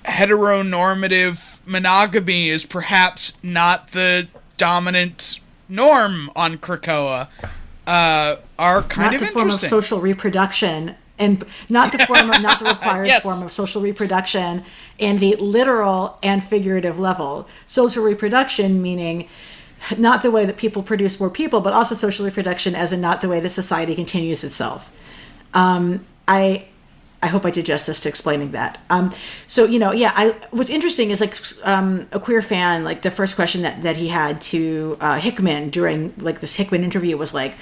heteronormative monogamy is perhaps not the dominant norm on Krakoa, are kind of interesting. Not the form of social reproduction, and not the required form of social reproduction in the literal and figurative level. Social reproduction meaning not the way that people produce more people, but also social reproduction as in not the way the society continues itself. I hope I did justice to explaining that. What's interesting is, like, a queer fan, like, the first question that he had to Hickman during, like, this Hickman interview was, like,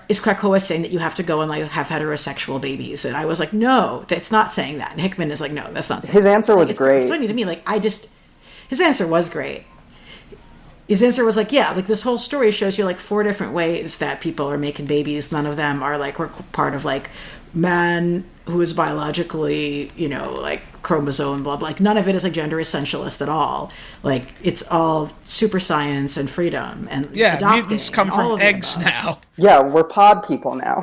is Krakoa saying that you have to go and, like, have heterosexual babies? And I was like, no, that's not saying that. And Hickman is like, no, that's not saying His that. answer was great. It's funny to me, like, his answer was great. His answer was like, yeah, like, this whole story shows you, like, 4 different ways that people are making babies. None of them are, like, part of, like, man who is biologically, like, chromosome, blah, blah. Like, none of it is, like, gender essentialist at all. Like, it's all super science and freedom and adopting. Mutants come from eggs now. Yeah, we're pod people now.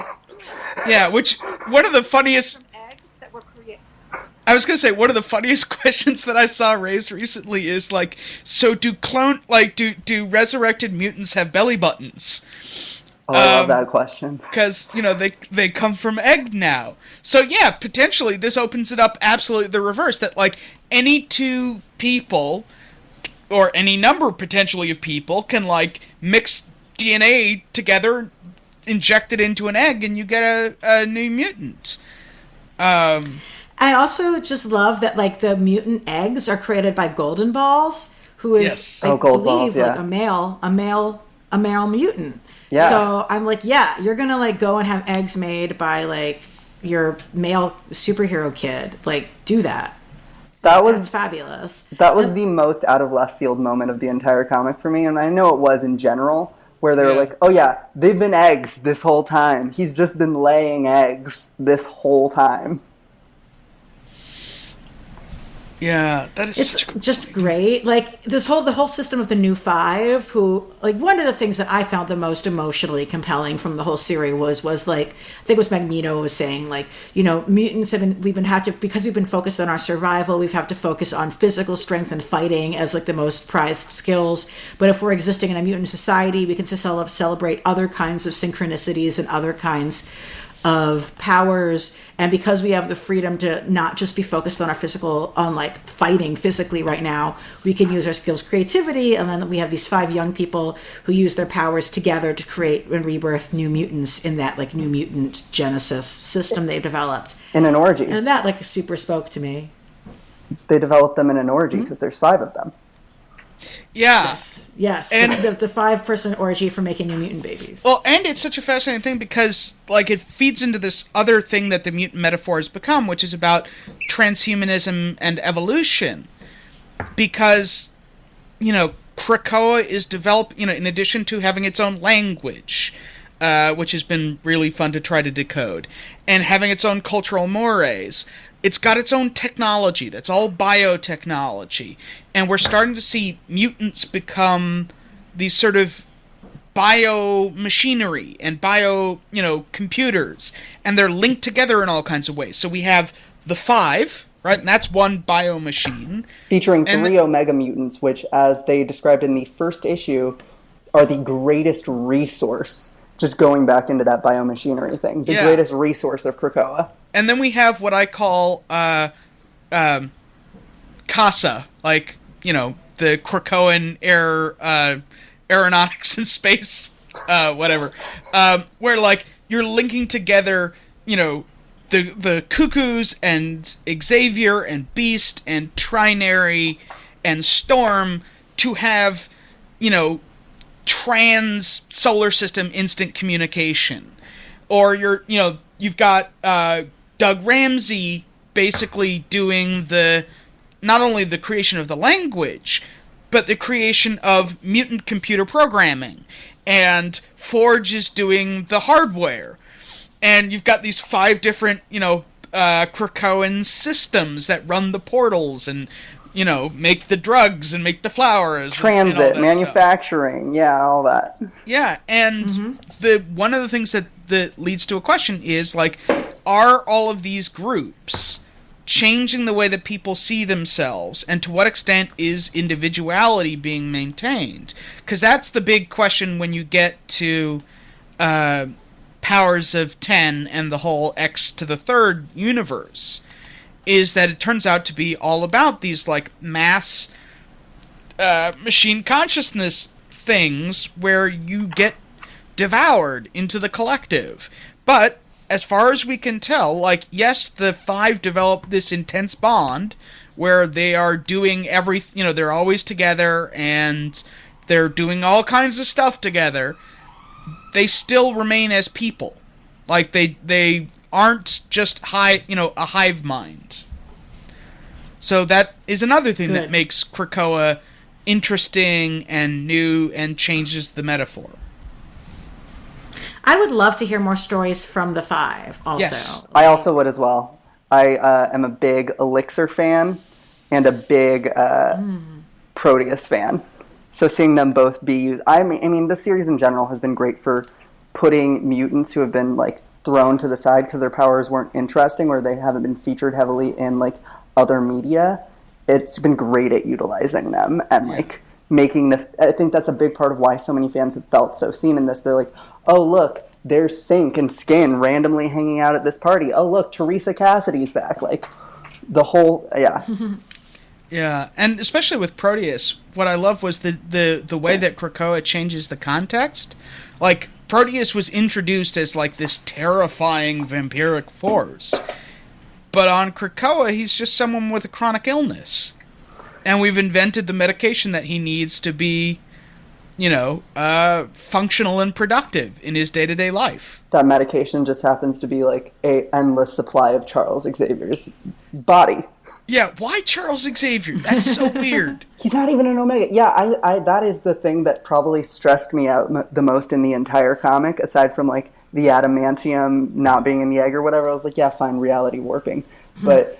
Yeah, which, one of the funniest... eggs that were created. I was going to say, one of the funniest questions that I saw raised recently is, like, so do resurrected mutants have belly buttons? Oh, I love that question. Because, they come from egg now. So, yeah, potentially this opens it up absolutely the reverse. That, like, any two people, or any number, potentially, of people can, like, mix DNA together, inject it into an egg, and you get a new mutant. I also just love that, like, the mutant eggs are created by Golden Balls, who is, I believe, like, a male mutant. Yeah. So I'm like, yeah, you're gonna, like, go and have eggs made by, like, your male superhero kid. Like, do that. That's fabulous. That was the most out of left field moment of the entire comic for me, and I know it was in general, where they were like, oh yeah, they've been eggs this whole time. He's just been laying eggs this whole time. Yeah, that is it's just great. Like, the whole system of the new five, who, like, one of the things that I found the most emotionally compelling from the whole series was like, I think it was Magneto was saying, like, mutants because we've been focused on our survival, we've had to focus on physical strength and fighting as, like, the most prized skills. But if we're existing in a mutant society, we can celebrate other kinds of synchronicities and other kinds of powers, and because we have the freedom to not just be focused on like fighting physically right now, we can use our skills, creativity, and then we have these 5 young people who use their powers together to create and rebirth new mutants in that, like, new mutant genesis system they've developed in an orgy, and that, like, super spoke to me. They developed them in an orgy because there's 5 of them. Yeah. Yes. And the 5-person orgy for making new mutant babies. Well, and it's such a fascinating thing because, like, it feeds into this other thing that the mutant metaphor has become, which is about transhumanism and evolution. Because, Krakoa is developed, in addition to having its own language, which has been really fun to try to decode, and having its own cultural mores, it's got its own technology that's all biotechnology, and we're starting to see mutants become these sort of bio-machinery and computers, and they're linked together in all kinds of ways. So we have the 5, right, and that's one bio-machine. Featuring 3 Omega mutants, which, as they described in the first issue, are the greatest resource, just going back into that biomachinery thing, the greatest resource of Krakoa. And then we have what I call CASA, like, the Krakoan aeronautics and space, whatever, where, like, you're linking together, the Cuckoos and Xavier and Beast and Trinary and Storm to have, trans solar system instant communication. Or you've got Doug Ramsey basically doing not only the creation of the language, but the creation of mutant computer programming. And Forge is doing the hardware. And you've got these 5 different, Krakoan systems that run the portals and, make the drugs and make the flowers. Transit, and manufacturing, all that. Yeah, and one of the things that leads to a question is, like, are all of these groups changing the way that people see themselves, and to what extent is individuality being maintained? Because that's the big question when you get to Powers of 10 and the whole X to the 3rd universe, is that it turns out to be all about these, like, mass machine consciousness things where you get devoured into the collective. But as far as we can tell, like, yes, the 5 develop this intense bond where they are doing they're always together and they're doing all kinds of stuff together. They still remain as people. Like, they aren't just a hive mind. So that is another thing that makes Krakoa interesting and new and changes the metaphor. I would love to hear more stories from the 5 also. Yes. I also would as well. I am a big Elixir fan and a big Proteus fan. So seeing them both be used... I mean, the series in general has been great for putting mutants who have been, like, thrown to the side because their powers weren't interesting or they haven't been featured heavily in, like, other media. It's been great at utilizing them and, like, I think that's a big part of why so many fans have felt so seen in this. They're like, oh, look, there's Sync and Skin randomly hanging out at this party. Oh, look, Teresa Cassidy's back. Like, the whole, yeah. Yeah, and especially with Proteus, what I love was the way that Krakoa changes the context. Like, Proteus was introduced as, like, this terrifying vampiric force. But on Krakoa, he's just someone with a chronic illness. And we've invented the medication that he needs to be, functional and productive in his day-to-day life. That medication just happens to be, like, a endless supply of Charles Xavier's body. Yeah, why Charles Xavier? That's so weird. He's not even an Omega. Yeah, I that is the thing that probably stressed me out the most in the entire comic, aside from, like, the adamantium not being in the egg or whatever. I was like, yeah, fine, reality warping. But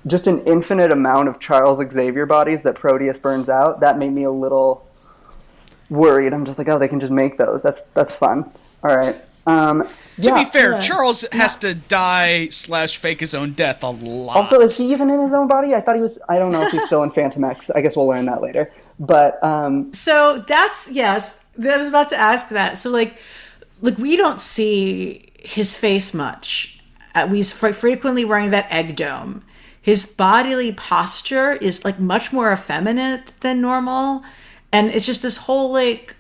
just an infinite amount of Charles Xavier bodies that Proteus burns out, that made me a little worried. I'm just like, oh, they can just make those. That's fun. All right. To be fair, Charles has to die / fake his own death a lot. Also, is he even in his own body? I thought he was. I don't know if he's still in Phantom X. I guess we'll learn that later. But so that's, yes, I was about to ask that. So like we don't see his face much. He's frequently wearing that egg dome. His bodily posture is, like, much more effeminate than normal. And it's just this whole, like,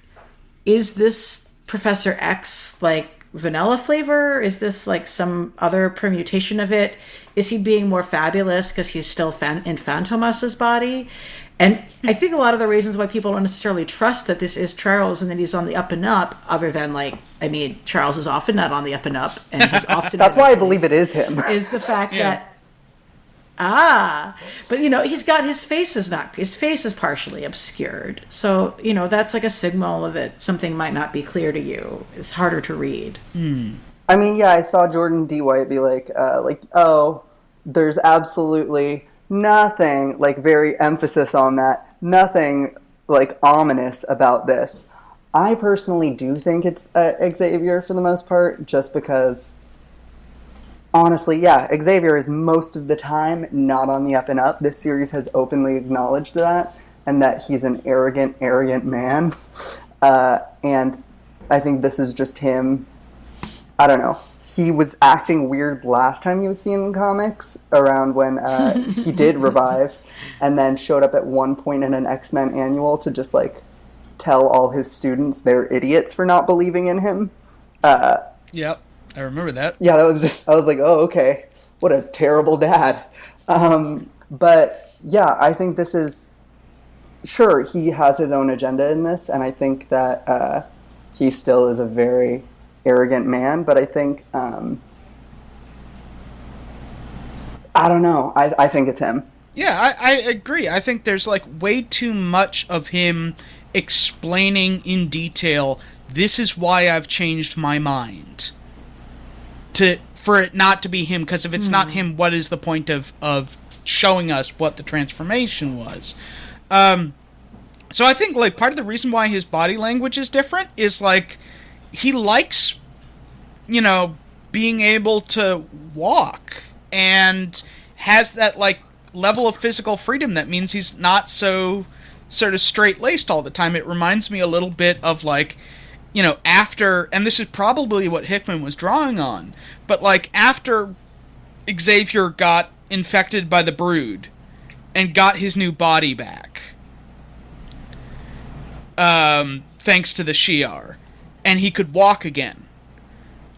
is this Professor X, like, vanilla flavor? Is this, like, some other permutation of it? Is he being more fabulous because he's still in Phantomas's body? And I think a lot of the reasons why people don't necessarily trust that this is Charles and that he's on the up and up, other than, like, I mean, Charles is often not on the up and up, and he's often that's why I believe it is him. Is the fact that but he's got his face is partially obscured, so that's like a signal that something might not be clear to you. It's harder to read. I mean, yeah, I saw Jordan D. White be like, oh, there's absolutely nothing, like, very emphasis on that, nothing, like, ominous about this. I personally do think it's Xavier for the most part, just because, honestly, yeah, Xavier is most of the time not on the up and up. This series has openly acknowledged that, and that he's an arrogant man. And I think this is just him. I don't know. He was acting weird last time he was seen in comics, around when he did revive, and then showed up at one point in an X-Men annual to just, like, tell all his students they're idiots for not believing in him. Yep. I remember that. Yeah, that was just, I was like, oh, okay. What a terrible dad. But, yeah, I think this is, sure, he has his own agenda in this, and I think that he still is a very arrogant man, but I think, I don't know. I think it's him. Yeah, I agree. I think there's, like, way too much of him explaining in detail, this is why I've changed my mind. For it not to be him, because if it's not him, what is the point of showing us what the transformation was? So I think, like, part of the reason why his body language is different is, like, he likes, being able to walk, and has that, like, level of physical freedom that means he's not so sort of straight-laced all the time. It reminds me a little bit of, like, after, and this is probably what Hickman was drawing on, but, like, after Xavier got infected by the Brood and got his new body back, thanks to the Shi'ar, and he could walk again,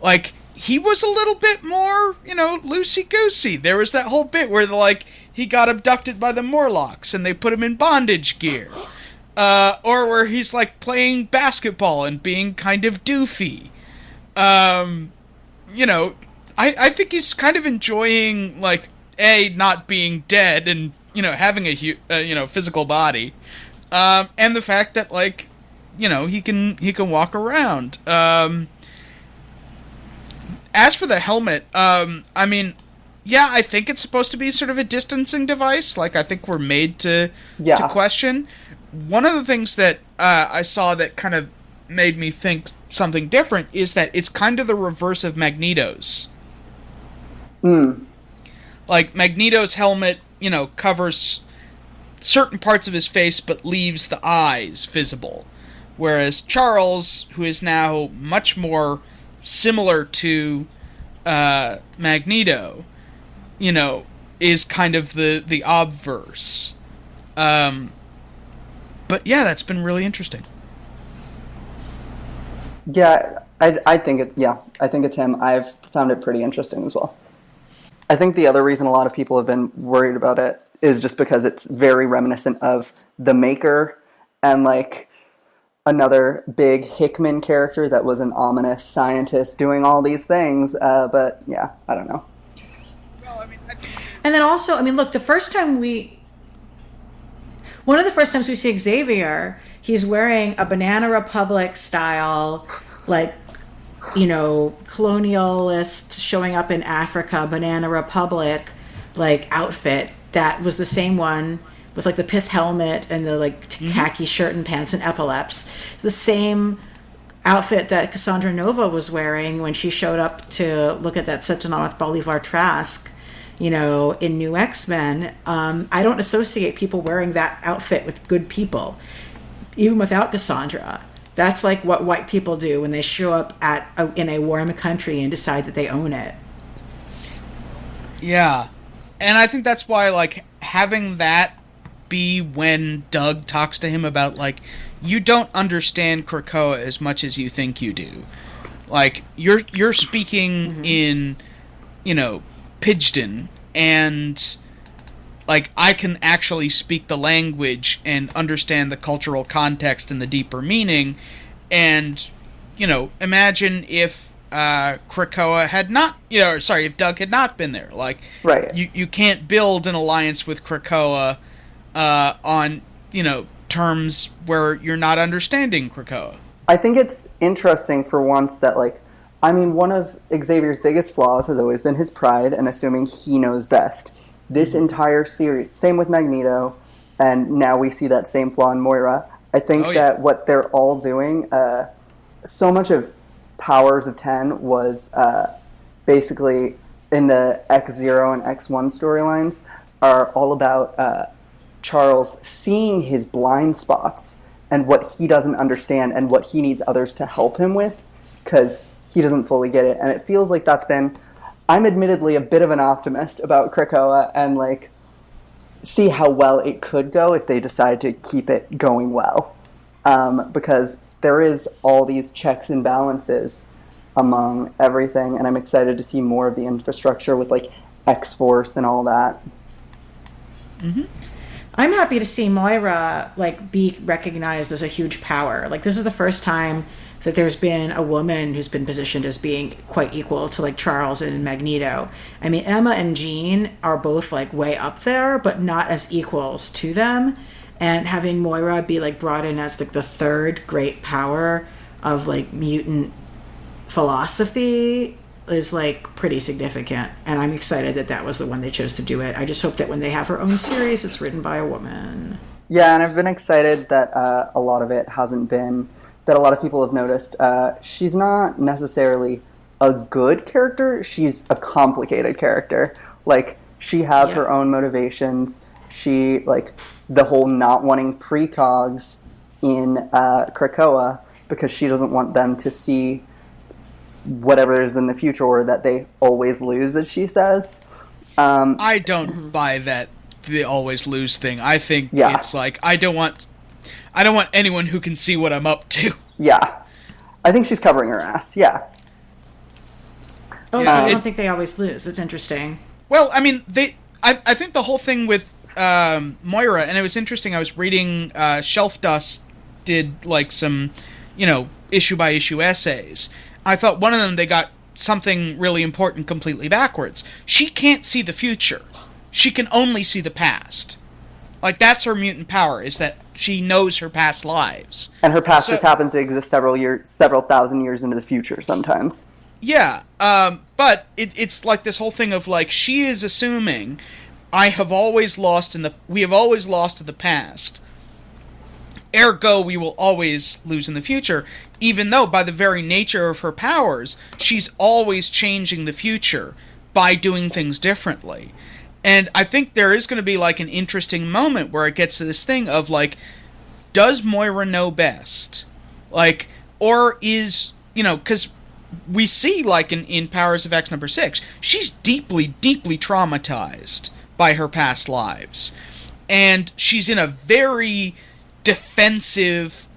like, he was a little bit more, loosey-goosey. There was that whole bit where, like, he got abducted by the Morlocks and they put him in bondage gear. Or where he's, like, playing basketball and being kind of doofy. I think he's kind of enjoying, like, not being dead and, having a physical body. And the fact that, like, he can walk around. As for the helmet, I mean, yeah, I think it's supposed to be sort of a distancing device. Like, I think we're made to question. One of the things that I saw that kind of made me think something different is that it's kind of the reverse of Magneto's. Like, Magneto's helmet, covers certain parts of his face but leaves the eyes visible. Whereas Charles, who is now much more similar to Magneto, is kind of the obverse. But yeah, that's been really interesting. Yeah, I think it's him. I've found it pretty interesting as well. I think the other reason a lot of people have been worried about it is just because it's very reminiscent of the Maker and like another big Hickman character that was an ominous scientist doing all these things. But yeah, I don't know. Well, I mean, And then also, I mean, look, one of the first times we see Xavier, he's wearing a Banana Republic style, like, colonialist showing up in Africa, Banana Republic, like, outfit that was the same one with, like, the pith helmet and the, like, khaki shirt and pants and epaulets. It's the same outfit that Cassandra Nova was wearing when she showed up to look at that Sentinel with Bolivar Trask, in New X-Men. I don't associate people wearing that outfit with good people, even without Cassandra. That's like what white people do when they show up in a warm country and decide that they own it. Yeah. And I think that's why, like, having that be when Doug talks to him about, like, you don't understand Krakoa as much as you think you do. Like, you're speaking in, Pidgin, and, like, I can actually speak the language and understand the cultural context and the deeper meaning, and, imagine if Krakoa had not, if Doug had not been there. Like, right. You can't build an alliance with Krakoa on, terms where you're not understanding Krakoa. I think it's interesting for once that, like, one of Xavier's biggest flaws has always been his pride and assuming he knows best. This entire series, same with Magneto, and now we see that same flaw in Moira. I think that what they're all doing, so much of Powers of 10 was basically in the X0 and X1 storylines are all about Charles seeing his blind spots and what he doesn't understand and what he needs others to help him with, because he doesn't fully get it. And it feels like that's been... I'm admittedly a bit of an optimist about Krakoa and, like, see how well it could go if they decide to keep it going well. Because there is all these checks and balances among everything, and I'm excited to see more of the infrastructure with, like, X-Force and all that. Mm-hmm. I'm happy to see Moira, like, be recognized as a huge power. Like, this is the first time that there's been a woman who's been positioned as being quite equal to, like, Charles and Magneto. I mean, Emma and Jean are both, like, way up there, but not as equals to them. And having Moira be, like, brought in as, like, the third great power of, like, mutant philosophy is, like, pretty significant. And I'm excited that that was the one they chose to do it. I just hope that when they have her own series, it's written by a woman. Yeah, and I've been excited that a lot of it hasn't been... that a lot of people have noticed. She's not necessarily a good character. She's a complicated character. Like, she has her own motivations. She, like, the whole not wanting precogs in Krakoa because she doesn't want them to see whatever is in the future or that they always lose, as she says. I don't buy that they always lose thing. I think it's like, I don't want anyone who can see what I'm up to. Yeah. I think she's covering her ass. Yeah. Oh, so you don't think they always lose? That's interesting. Well, I mean, I think the whole thing with Moira, and it was interesting, I was reading Shelf Dust did, like, some, issue-by-issue essays. I thought one of them, they got something really important completely backwards. She can't see the future. She can only see the past. Like, that's her mutant power, is that she knows her past lives. And her past just happens to exist several thousand years into the future sometimes. Yeah, but it's like this whole thing of, like, she is assuming we have always lost in the past. Ergo, we will always lose in the future, even though by the very nature of her powers, she's always changing the future by doing things differently. And I think there is going to be, like, an interesting moment where it gets to this thing of, like, does Moira know best? Like, or is, you know, because we see, like, in Powers of X number 6, she's deeply, deeply traumatized by her past lives. And she's in a very defensive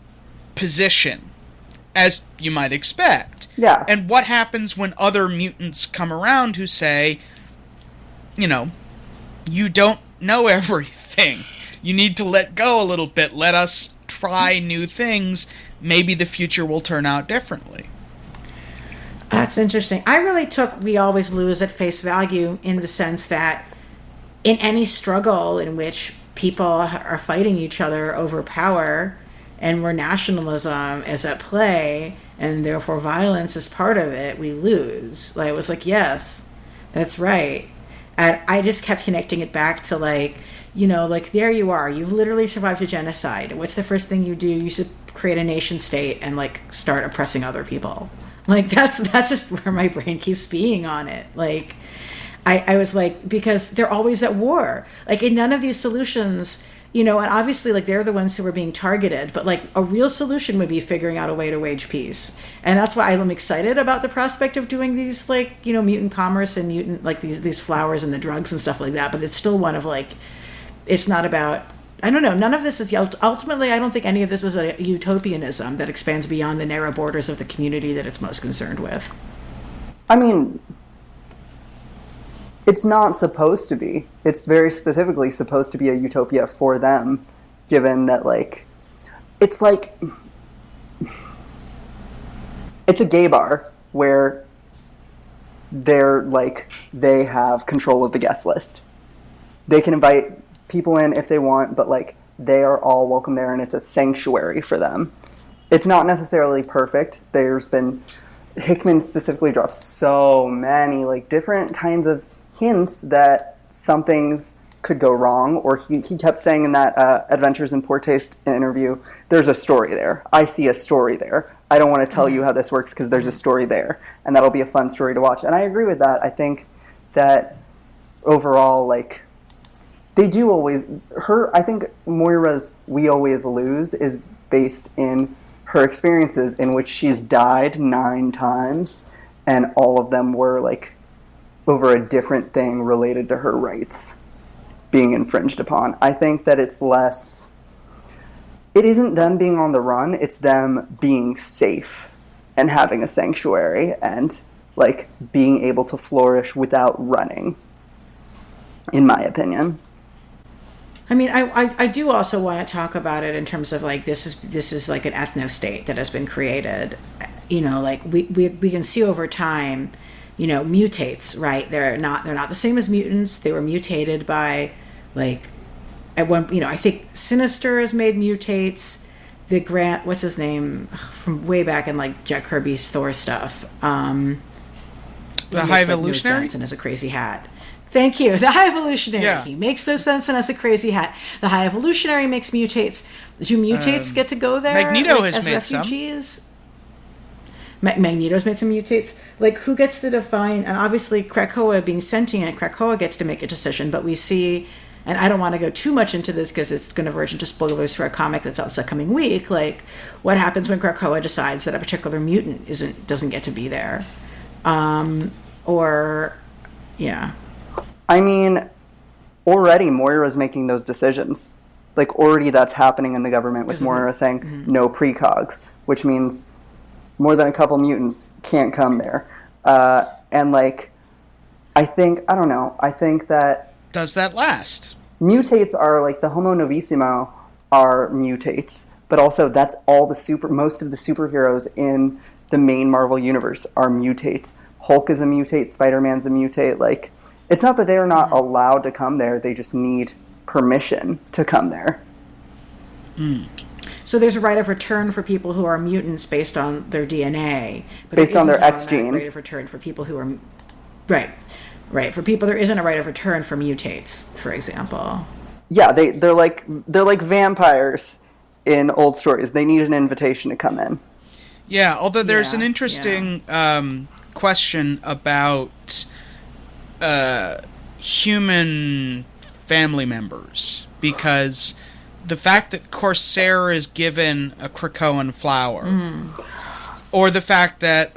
position, as you might expect. Yeah. And what happens when other mutants come around who say, you know, you don't know everything. You need to let go a little bit. Let us try new things. Maybe the future will turn out differently. That's interesting. I really took We Always Lose at face value in the sense that in any struggle in which people are fighting each other over power and where nationalism is at play and therefore violence is part of it, we lose. Like, it was like, yes, that's right. And I just kept connecting it back to, like, you know, like, there you are. You've literally survived a genocide. What's the first thing you do? You create a nation state and, like, start oppressing other people. Like, that's just where my brain keeps being on it. Like, I was like, because they're always at war. Like, in none of these solutions, you know, and obviously, like, they're the ones who are being targeted, but, like, a real solution would be figuring out a way to wage peace. And that's why I'm excited about the prospect of doing these, like, you know, mutant commerce and mutant, like, these flowers and the drugs and stuff like that. But it's still one of, like, it's not about, I don't know, none of this is, ultimately, I don't think any of this is a utopianism that expands beyond the narrow borders of the community that it's most concerned with. I mean, it's not supposed to be. It's very specifically supposed to be a utopia for them, given that, like, it's like, it's a gay bar where they're, like, they have control of the guest list. They can invite people in if they want, but, like, they are all welcome there, and it's a sanctuary for them. It's not necessarily perfect. There's been, Hickman specifically drops so many, like, different kinds of hints that some things could go wrong, or he kept saying in that Adventures in Poor Taste interview, there's a story there. I see a story there. I don't want to tell you how this works because there's a story there, and that'll be a fun story to watch. And I agree with that. I think that overall, like, they do always, I think Moira's We Always Lose is based in her experiences in which she's died 9 times, and all of them were, like, over a different thing related to her rights being infringed upon. I think that it's less, it isn't them being on the run, it's them being safe and having a sanctuary and, like, being able to flourish without running, in my opinion. I mean, I do also want to talk about it in terms of, like, this is like an ethno-state that has been created. You know, like, we can see over time, you know, mutates, right? They're not the same as mutants. They were mutated by, like, at one, you know, I think Sinister has made mutates. The Grant, what's his name, from way back in, like, Jack Kirby's Thor stuff. The High Evolutionary? No sense and has a crazy hat. Thank you. The High Evolutionary. Yeah. He makes no sense and has a crazy hat. The High Evolutionary makes mutates. Do mutates get to go there? Magneto like, has as made refugees? Magneto's made some mutates. Like, who gets to define? And obviously, Krakoa being sentient, Krakoa gets to make a decision. But we see, and I don't want to go too much into this because it's going to verge into spoilers for a comic that's out the coming week. Like, what happens when Krakoa decides that a particular mutant doesn't get to be there? Or, yeah. I mean, already Moira's making those decisions. Like, already that's happening in the government with Moira saying no precogs, which means more than a couple mutants can't come there. And, like, I think that... Does that last? Mutates are, like, the Homo Novissimo are mutates, but also that's all most of the superheroes in the main Marvel universe are mutates. Hulk is a mutate, Spider-Man's a mutate, like... It's not that they are not allowed to come there, they just need permission to come there. So there's a right of return for people who are mutants based on their DNA. But based on their X gene. Right of return for people who are... Right. For people, there isn't a right of return for mutates, for example. Yeah, they're like vampires in old stories. They need an invitation to come in. Yeah, although there's an interesting question about human family members, because the fact that Corsair is given a Krakoan flower, or the fact that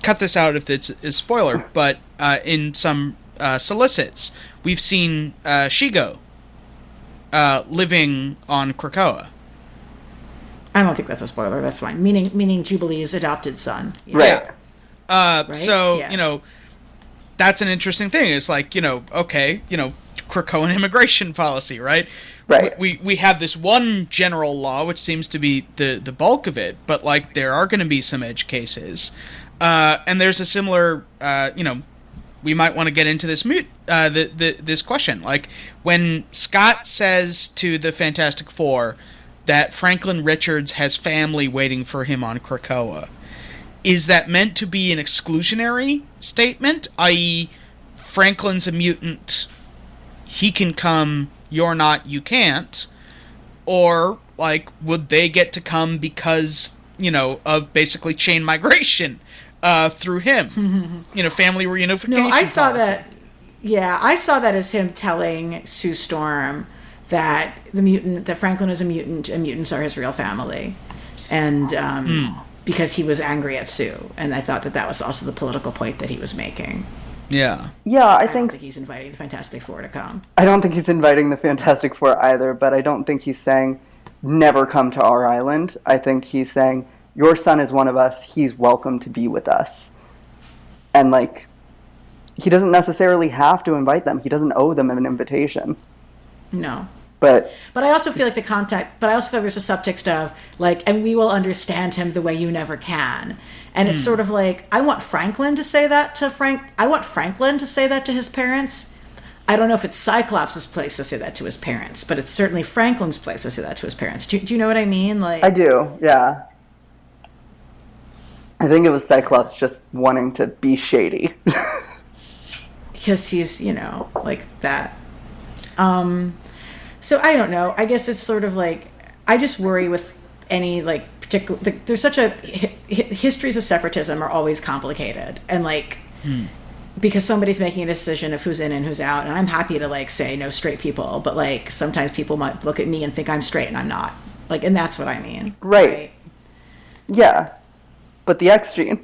cut this out if it's a spoiler, but in some solicits we've seen Shigo living on Krakoa. I don't think that's a spoiler. That's fine. Meaning Jubilee's adopted son. Right. Right? So, Yeah. That's an interesting thing. It's like, okay, Krakoan immigration policy, right? Right. We have this one general law, which seems to be the bulk of it, but, like, there are going to be some edge cases. And there's a similar, we might want to get into this this question. Like, when Scott says to the Fantastic Four that Franklin Richards has family waiting for him on Krakoa, is that meant to be an exclusionary statement, i.e., Franklin's a mutant, he can come, you're not, you can't? Or, like, would they get to come because, of basically chain migration through him? Family reunification. No, I saw policy. that. Yeah, I saw that as him telling Sue Storm that that Franklin is a mutant, and mutants are his real family, and because he was angry at Sue, and I thought that was also the political point that he was making. Yeah. Yeah, I don't think think he's inviting the Fantastic Four to come. I don't think he's inviting the Fantastic Four either, but I don't think he's saying never come to our island. I think he's saying your son is one of us, he's welcome to be with us. And, like, he doesn't necessarily have to invite them. He doesn't owe them an invitation. No. But I also feel like but I also feel there's a subtext of, like, and we will understand him the way you never can. And it's sort of like, I want Franklin to say that to his parents. I don't know if it's Cyclops' place to say that to his parents, but it's certainly Franklin's place to say that to his parents. Do you know what I mean? Like, I do, yeah. I think it was Cyclops just wanting to be shady. Because he's, like that. So I don't know. I guess it's sort of like, I just worry with any, like, particular, there's such a, histories of separatism are always complicated. And, like, because somebody's making a decision of who's in and who's out. And I'm happy to, like, say no straight people. But, like, sometimes people might look at me and think I'm straight and I'm not. Like, and that's what I mean. Right. Yeah. But the X gene.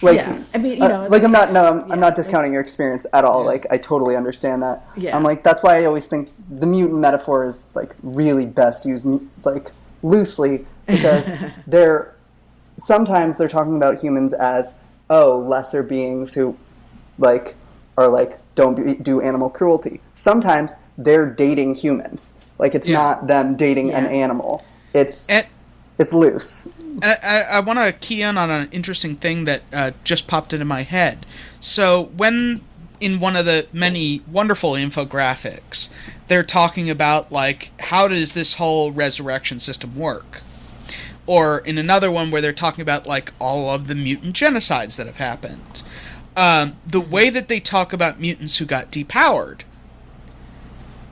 Like, yeah. I mean, like, I'm not discounting your experience at all. Yeah. Like, I totally understand that. Yeah. I'm like, that's why I always think the mutant metaphor is, like, really best used, like, loosely, because sometimes they're talking about humans as, lesser beings who, like, are like, don't do animal cruelty. Sometimes they're dating humans. Like, it's not them dating an animal. It's loose. I want to key in on an interesting thing that just popped into my head. So when in one of the many wonderful infographics, they're talking about, like, how does this whole resurrection system work? Or in another one where they're talking about, like, all of the mutant genocides that have happened. The way that they talk about mutants who got depowered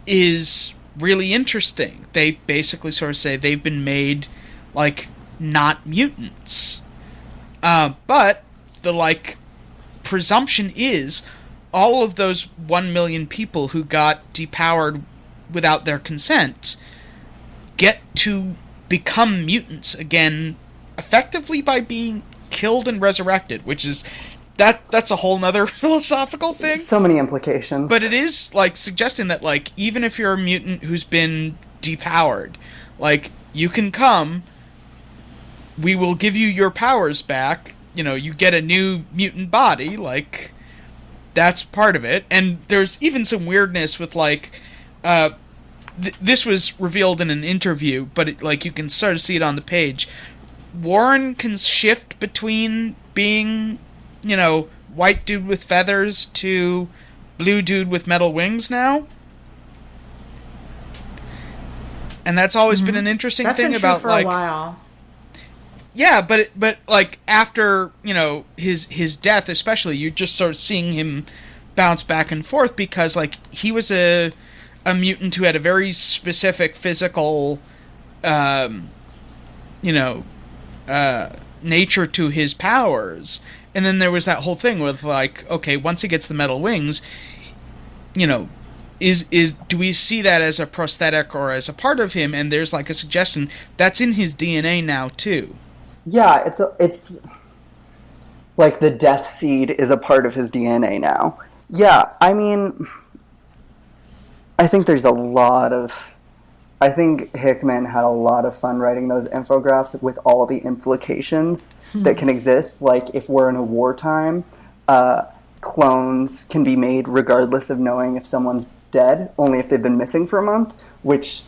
is really interesting. They basically sort of say they've been made, like, not mutants. But the, like, presumption is all of those 1 million people who got depowered without their consent get to become mutants again effectively by being killed and resurrected, which is that's a whole nother philosophical thing. So many implications. But it is, like, suggesting that, like, even if you're a mutant who's been depowered, like, you can come, we will give you your powers back, you get a new mutant body, like, that's part of it. And there's even some weirdness with, like, this was revealed in an interview, but you can sort of see it on the page. Warren can shift between being, white dude with feathers to blue dude with metal wings now. And that's always been an interesting thing about, for like, a while. Yeah, but like, after, his death especially, you're just sort of seeing him bounce back and forth because, like, he was a mutant who had a very specific physical nature to his powers. And then there was that whole thing with, like, okay, once he gets the metal wings, you know, is do we see that as a prosthetic or as a part of him? And there's, like, a suggestion that's in his DNA now, too. Yeah, it's like the death seed is a part of his DNA now. Yeah, I mean, I think I think Hickman had a lot of fun writing those infographics with all the implications that can exist. Like, if we're in a wartime, clones can be made regardless of knowing if someone's dead, only if they've been missing for a month, which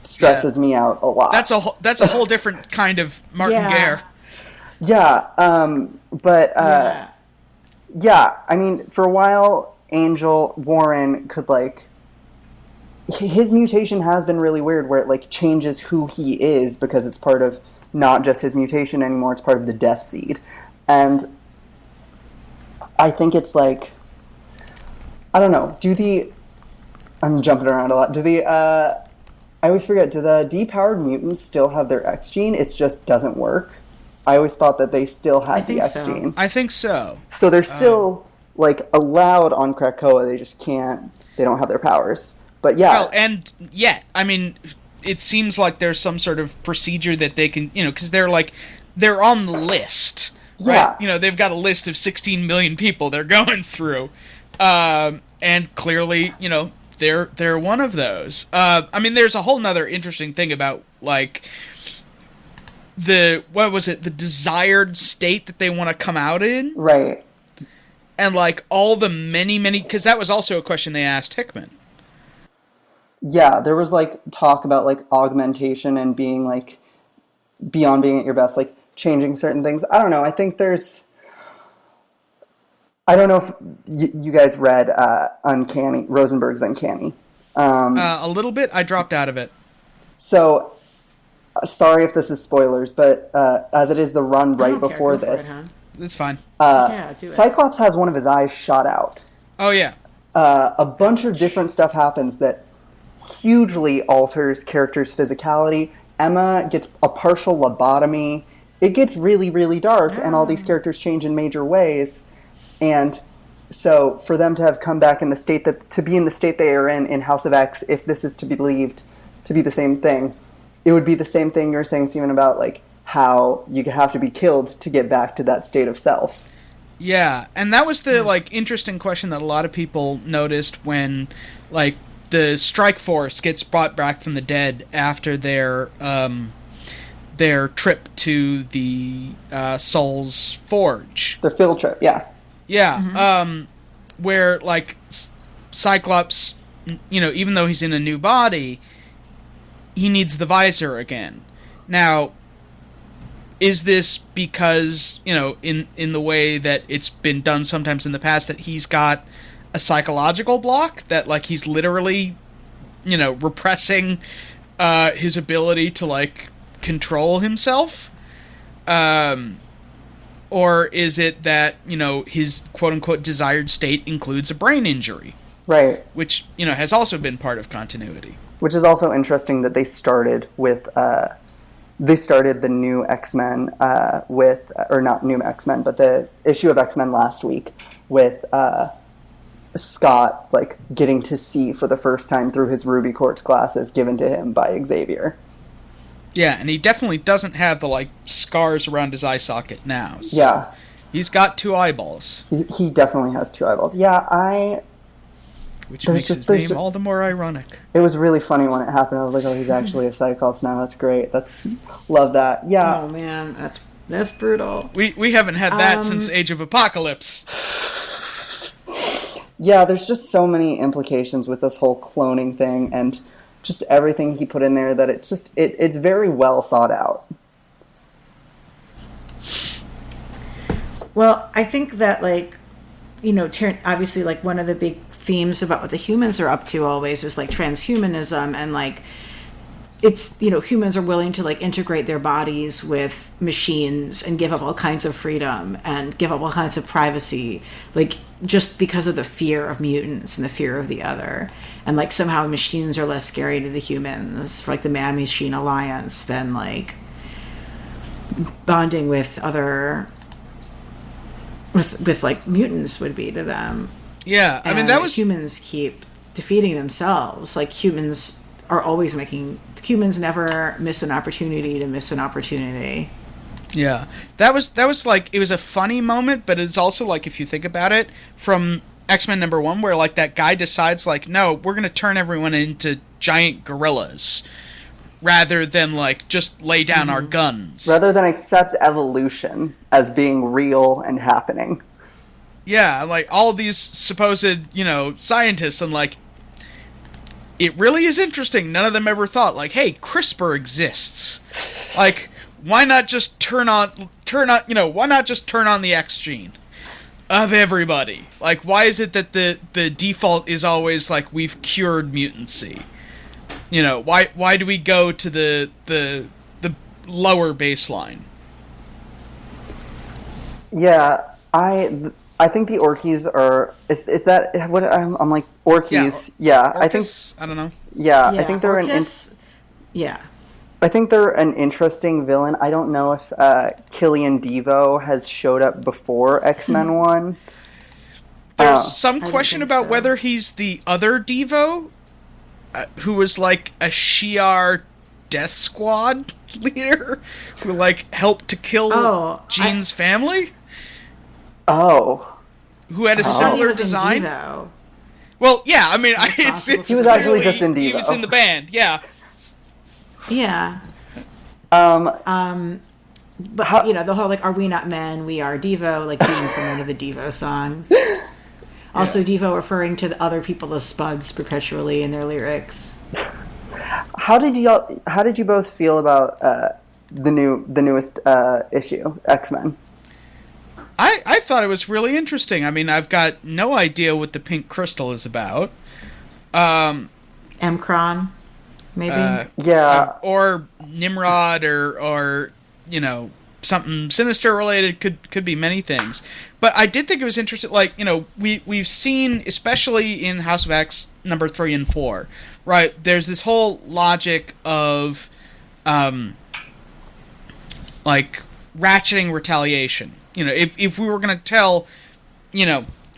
stresses me out a lot. That's a whole different kind of Martin Gare. Yeah, I mean, for a while, Angel Warren could, like, his mutation has been really weird, where it, like, changes who he is because it's part of not just his mutation anymore, it's part of the death seed. And I think it's, like, I don't know, I'm jumping around a lot. I always forget, do the depowered mutants still have their X gene? It just doesn't work. I always thought that they still had the X gene. I think so. So they're still, like, allowed on Krakoa, they just can't, they don't have their powers. But yeah. Well, and yet, I mean, it seems like there's some sort of procedure that they can, you know, because they're on the list, right? Yeah. You know, they've got a list of 16 million people they're going through, and clearly, you know, they're one of those. I mean, there's a whole nother interesting thing about, like, the desired state that they want to come out in, right? And, like, all the many, because that was also a question they asked Hickman. Yeah, there was, like, talk about, like, augmentation and being, like, beyond being at your best, like, changing certain things. I don't know. I think I don't know if you guys read Uncanny, Rosenberg's Uncanny. A little bit. I dropped out of it. So, sorry if this is spoilers, but as it is the run right before this. It's fine. Do it. Cyclops has one of his eyes shot out. Oh, yeah. A bunch of different stuff happens that hugely alters characters' physicality. Emma gets a partial lobotomy. It gets really, really dark, and all these characters change in major ways. And so for them to have come back in the state to be in the state they are in House of X, if this is to be believed to be the same thing, it would be the same thing you're saying, Stephen, about, like, how you have to be killed to get back to that state of self. Yeah, and that was the, like, interesting question that a lot of people noticed when, like, the Strike Force gets brought back from the dead after their trip to the Soul's Forge. Their field trip, yeah. Yeah, where, like, Cyclops, you know, even though he's in a new body, he needs the visor again. Now, is this because, you know, in the way that it's been done sometimes in the past, that he's got a psychological block, that, like, he's literally, you know, repressing his ability to, like, control himself? Or is it that, you know, his quote-unquote desired state includes a brain injury? Right. Which, you know, has also been part of continuity. Which is also interesting that they started with, the new X-Men with, or not new X-Men, but the issue of X-Men last week with Scott, like, getting to see for the first time through his ruby quartz glasses given to him by Xavier. Yeah, and he definitely doesn't have the, like, scars around his eye socket now. So yeah. He's got two eyeballs. He definitely has two eyeballs. Yeah, which makes his name all the more ironic. It was really funny when it happened. I was like, oh, he's actually a Cyclops now. That's great. Love that. Yeah. Oh, man. That's brutal. We haven't had that since Age of Apocalypse. Yeah, there's just so many implications with this whole cloning thing and just everything he put in there that it's very well thought out. Well, I think that, like, you know, obviously, like, one of the big themes about what the humans are up to always is, like, transhumanism, and, like, it's, you know, humans are willing to, like, integrate their bodies with machines and give up all kinds of freedom and give up all kinds of privacy, like, just because of the fear of mutants and the fear of the other. And, like, somehow machines are less scary to the humans, for, like, the man-machine alliance than, like, bonding with other with like mutants would be to them. Yeah, I mean, that was... Humans keep defeating themselves. Like, humans never miss an opportunity to miss an opportunity. Yeah, that was like, it was a funny moment, but it's also like, if you think about it, from X-Men #1, where like that guy decides like, no, we're gonna turn everyone into giant gorillas, rather than like just lay down our guns. Rather than accept evolution as being real and happening. Yeah, like all these supposed, scientists, and like, it really is interesting. None of them ever thought like, hey, CRISPR exists. Like, why not just turn on, why not just turn on the X gene of everybody? Like, why is it that the default is always like, we've cured mutancy? Why do we go to the lower baseline? Yeah, I think the Orkies are... Is that... what I'm like, Orkies... Yeah, Orcus, I don't know. Yeah, I think they're Yeah. I think they're an interesting villain. I don't know if Killian Devo has showed up before X-Men 1. There's some question about whether he's the other Devo, who was like a Shi'ar Death Squad leader, who like helped to kill Jean's family. Oh. Who had a similar design. Well, yeah, I mean, he was actually just in Devo. He was in the band, yeah. Yeah. But the whole like, are we not men? We are Devo, like being from one of the Devo songs. Also, Devo referring to the other people as spuds perpetually in their lyrics. How did you both feel about the newest issue, X-Men? I thought it was really interesting. I mean, I've got no idea what the pink crystal is about. M'Kron, maybe? Yeah. Or Nimrod, or something sinister related. Could be many things. But I did think it was interesting. Like, we've seen, especially in House of X #3 and 4, right? There's this whole logic of, like, ratcheting retaliation. If we were going to tell,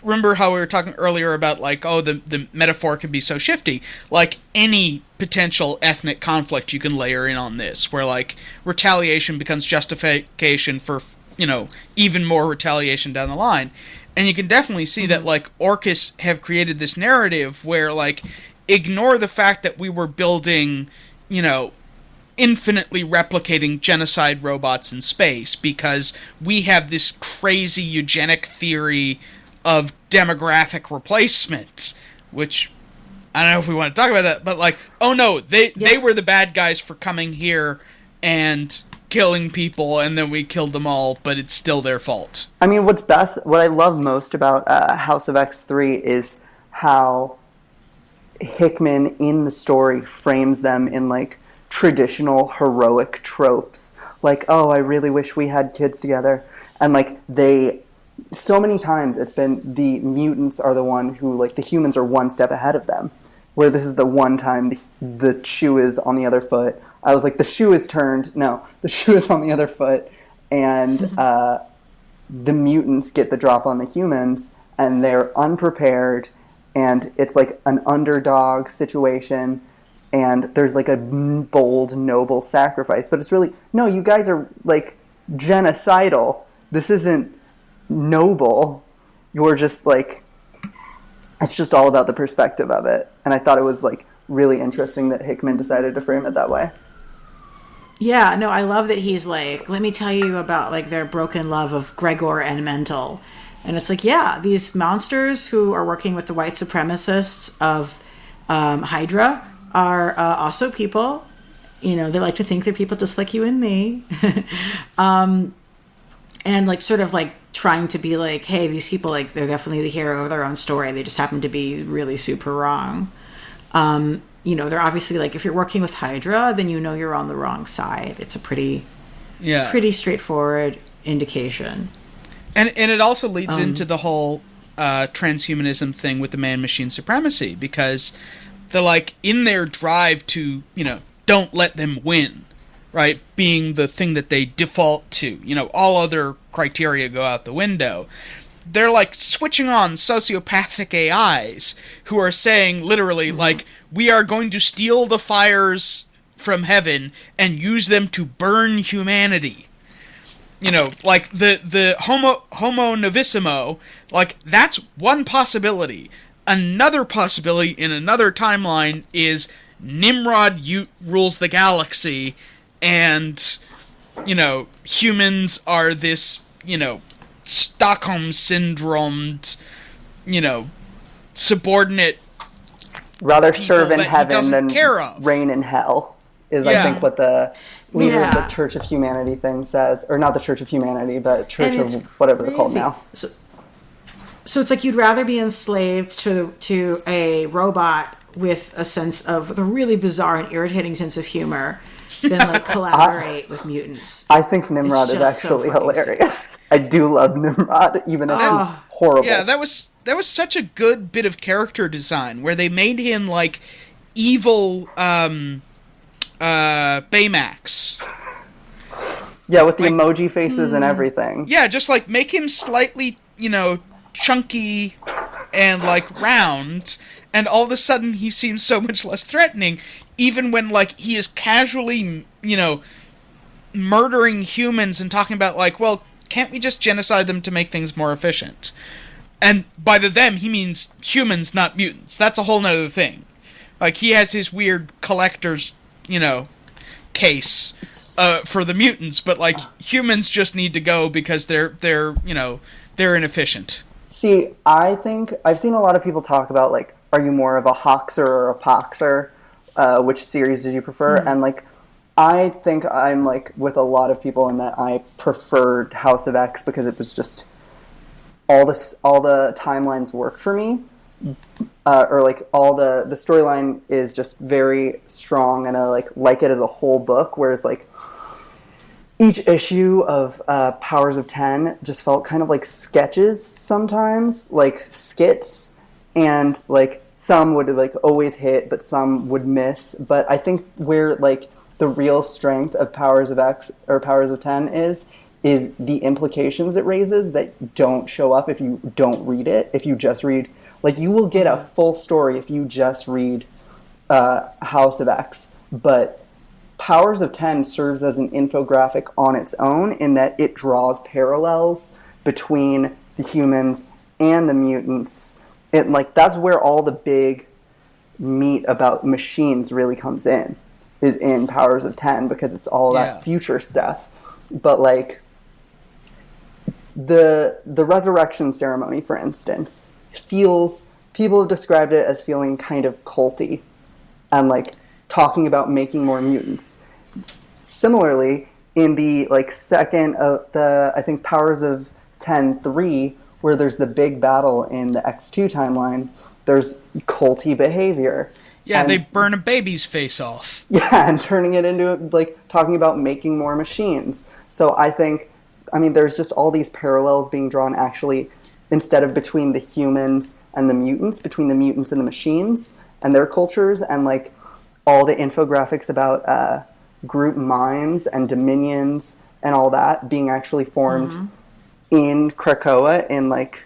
remember how we were talking earlier about, like, the metaphor can be so shifty. Like, any potential ethnic conflict you can layer in on this, where, like, retaliation becomes justification for, even more retaliation down the line. And you can definitely see that, like, Orcus have created this narrative where, like, ignore the fact that we were building, infinitely replicating genocide robots in space, because we have this crazy eugenic theory of demographic replacement, which I don't know if we want to talk about that, but like, oh no, they were the bad guys for coming here and killing people, and then we killed them all, but it's still their fault. I mean, what I love most about House of X3 is how Hickman in the story frames them in like traditional heroic tropes, like, oh, I really wish we had kids together, and like so many times it's been the mutants are the one who, like, the humans are one step ahead of them, where this is the one time the shoe is on the other foot. I was like, the shoe is turned. No, the shoe is on the other foot, and the mutants get the drop on the humans, and they're unprepared, and it's like an underdog situation, and there's like a bold, noble sacrifice. But it's really, no, you guys are like genocidal. This isn't noble. You're just like, it's just all about the perspective of it. And I thought it was like really interesting that Hickman decided to frame it that way. Yeah, no, I love that he's like, let me tell you about like their broken love of Gregor and Mental. And it's like, yeah, these monsters who are working with the white supremacists of Hydra are also people. They like to think they're people just like you and me. And like sort of like trying to be like, hey, these people, like, they're definitely the hero of their own story. They just happen to be really super wrong. They're obviously like, if you're working with Hydra, then you're on the wrong side. It's a pretty straightforward indication. And it also leads into the whole transhumanism thing with the man-machine supremacy, because they're like, in their drive to, don't let them win, right, being the thing that they default to. You know, all other criteria go out the window. They're like switching on sociopathic AIs who are saying literally like, we are going to steal the fires from heaven and use them to burn humanity. You know, like the homo novissimo, like that's one possibility. Another possibility in another timeline is Nimrod rules the galaxy, and, you know, humans are this, you know, Stockholm syndromed, you know, subordinate, rather serve in heaven than care of. Reign in hell is, I think, what the leader of the Church of Humanity thing says. Or not the Church of Humanity, but Church of whatever they're called now. So it's like you'd rather be enslaved to a robot with a sense of the really bizarre and irritating sense of humor than like collaborate with mutants. I think Nimrod is actually hilarious. I do love Nimrod, even if he's horrible. Yeah, that was such a good bit of character design where they made him like evil Baymax. Yeah, with the emoji faces and everything. Yeah, just like make him slightly, you know, chunky and like round, and all of a sudden he seems so much less threatening, even when like he is casually, you know, murdering humans and talking about like, well, can't we just genocide them to make things more efficient? And by the them, he means humans, not mutants. That's a whole nother thing. Like, he has his weird collector's, you know, case for the mutants, but like humans just need to go because they're you know, they're inefficient. See, I think I've seen a lot of people talk about like, are you more of a Hoxer or a Poxer? Which series did you prefer? And like, I think I'm like with a lot of people in that I preferred House of X because it was just all the timelines worked for me, or like all the storyline is just very strong, and I like it as a whole book. Whereas like each issue of Powers of 10 just felt kind of like sketches sometimes, like skits, and like some would like always hit, but some would miss. But I think where like the real strength of Powers of X or Powers of 10 is the implications it raises that don't show up if you don't read it. If you just read, like, you will get a full story if you just read House of X, but Powers of 10 serves as an infographic on its own in that it draws parallels between the humans and the mutants. It like that's where all the big meat about machines really comes in, is in Powers of 10, because it's all that future stuff. But like the resurrection ceremony, for instance, people have described it as feeling kind of culty and like talking about making more mutants. Similarly, in the like second of the, I think, Powers of 10-3, where there's the big battle in the X2 timeline, there's culty behavior. Yeah, and they burn a baby's face off. Yeah, and turning it into, like, talking about making more machines. So I think, I mean, there's just all these parallels being drawn, actually, instead of between the humans and the mutants, between the mutants and the machines and their cultures, and, like, all the infographics about group minds and dominions and all that being actually formed in Krakoa, in, like,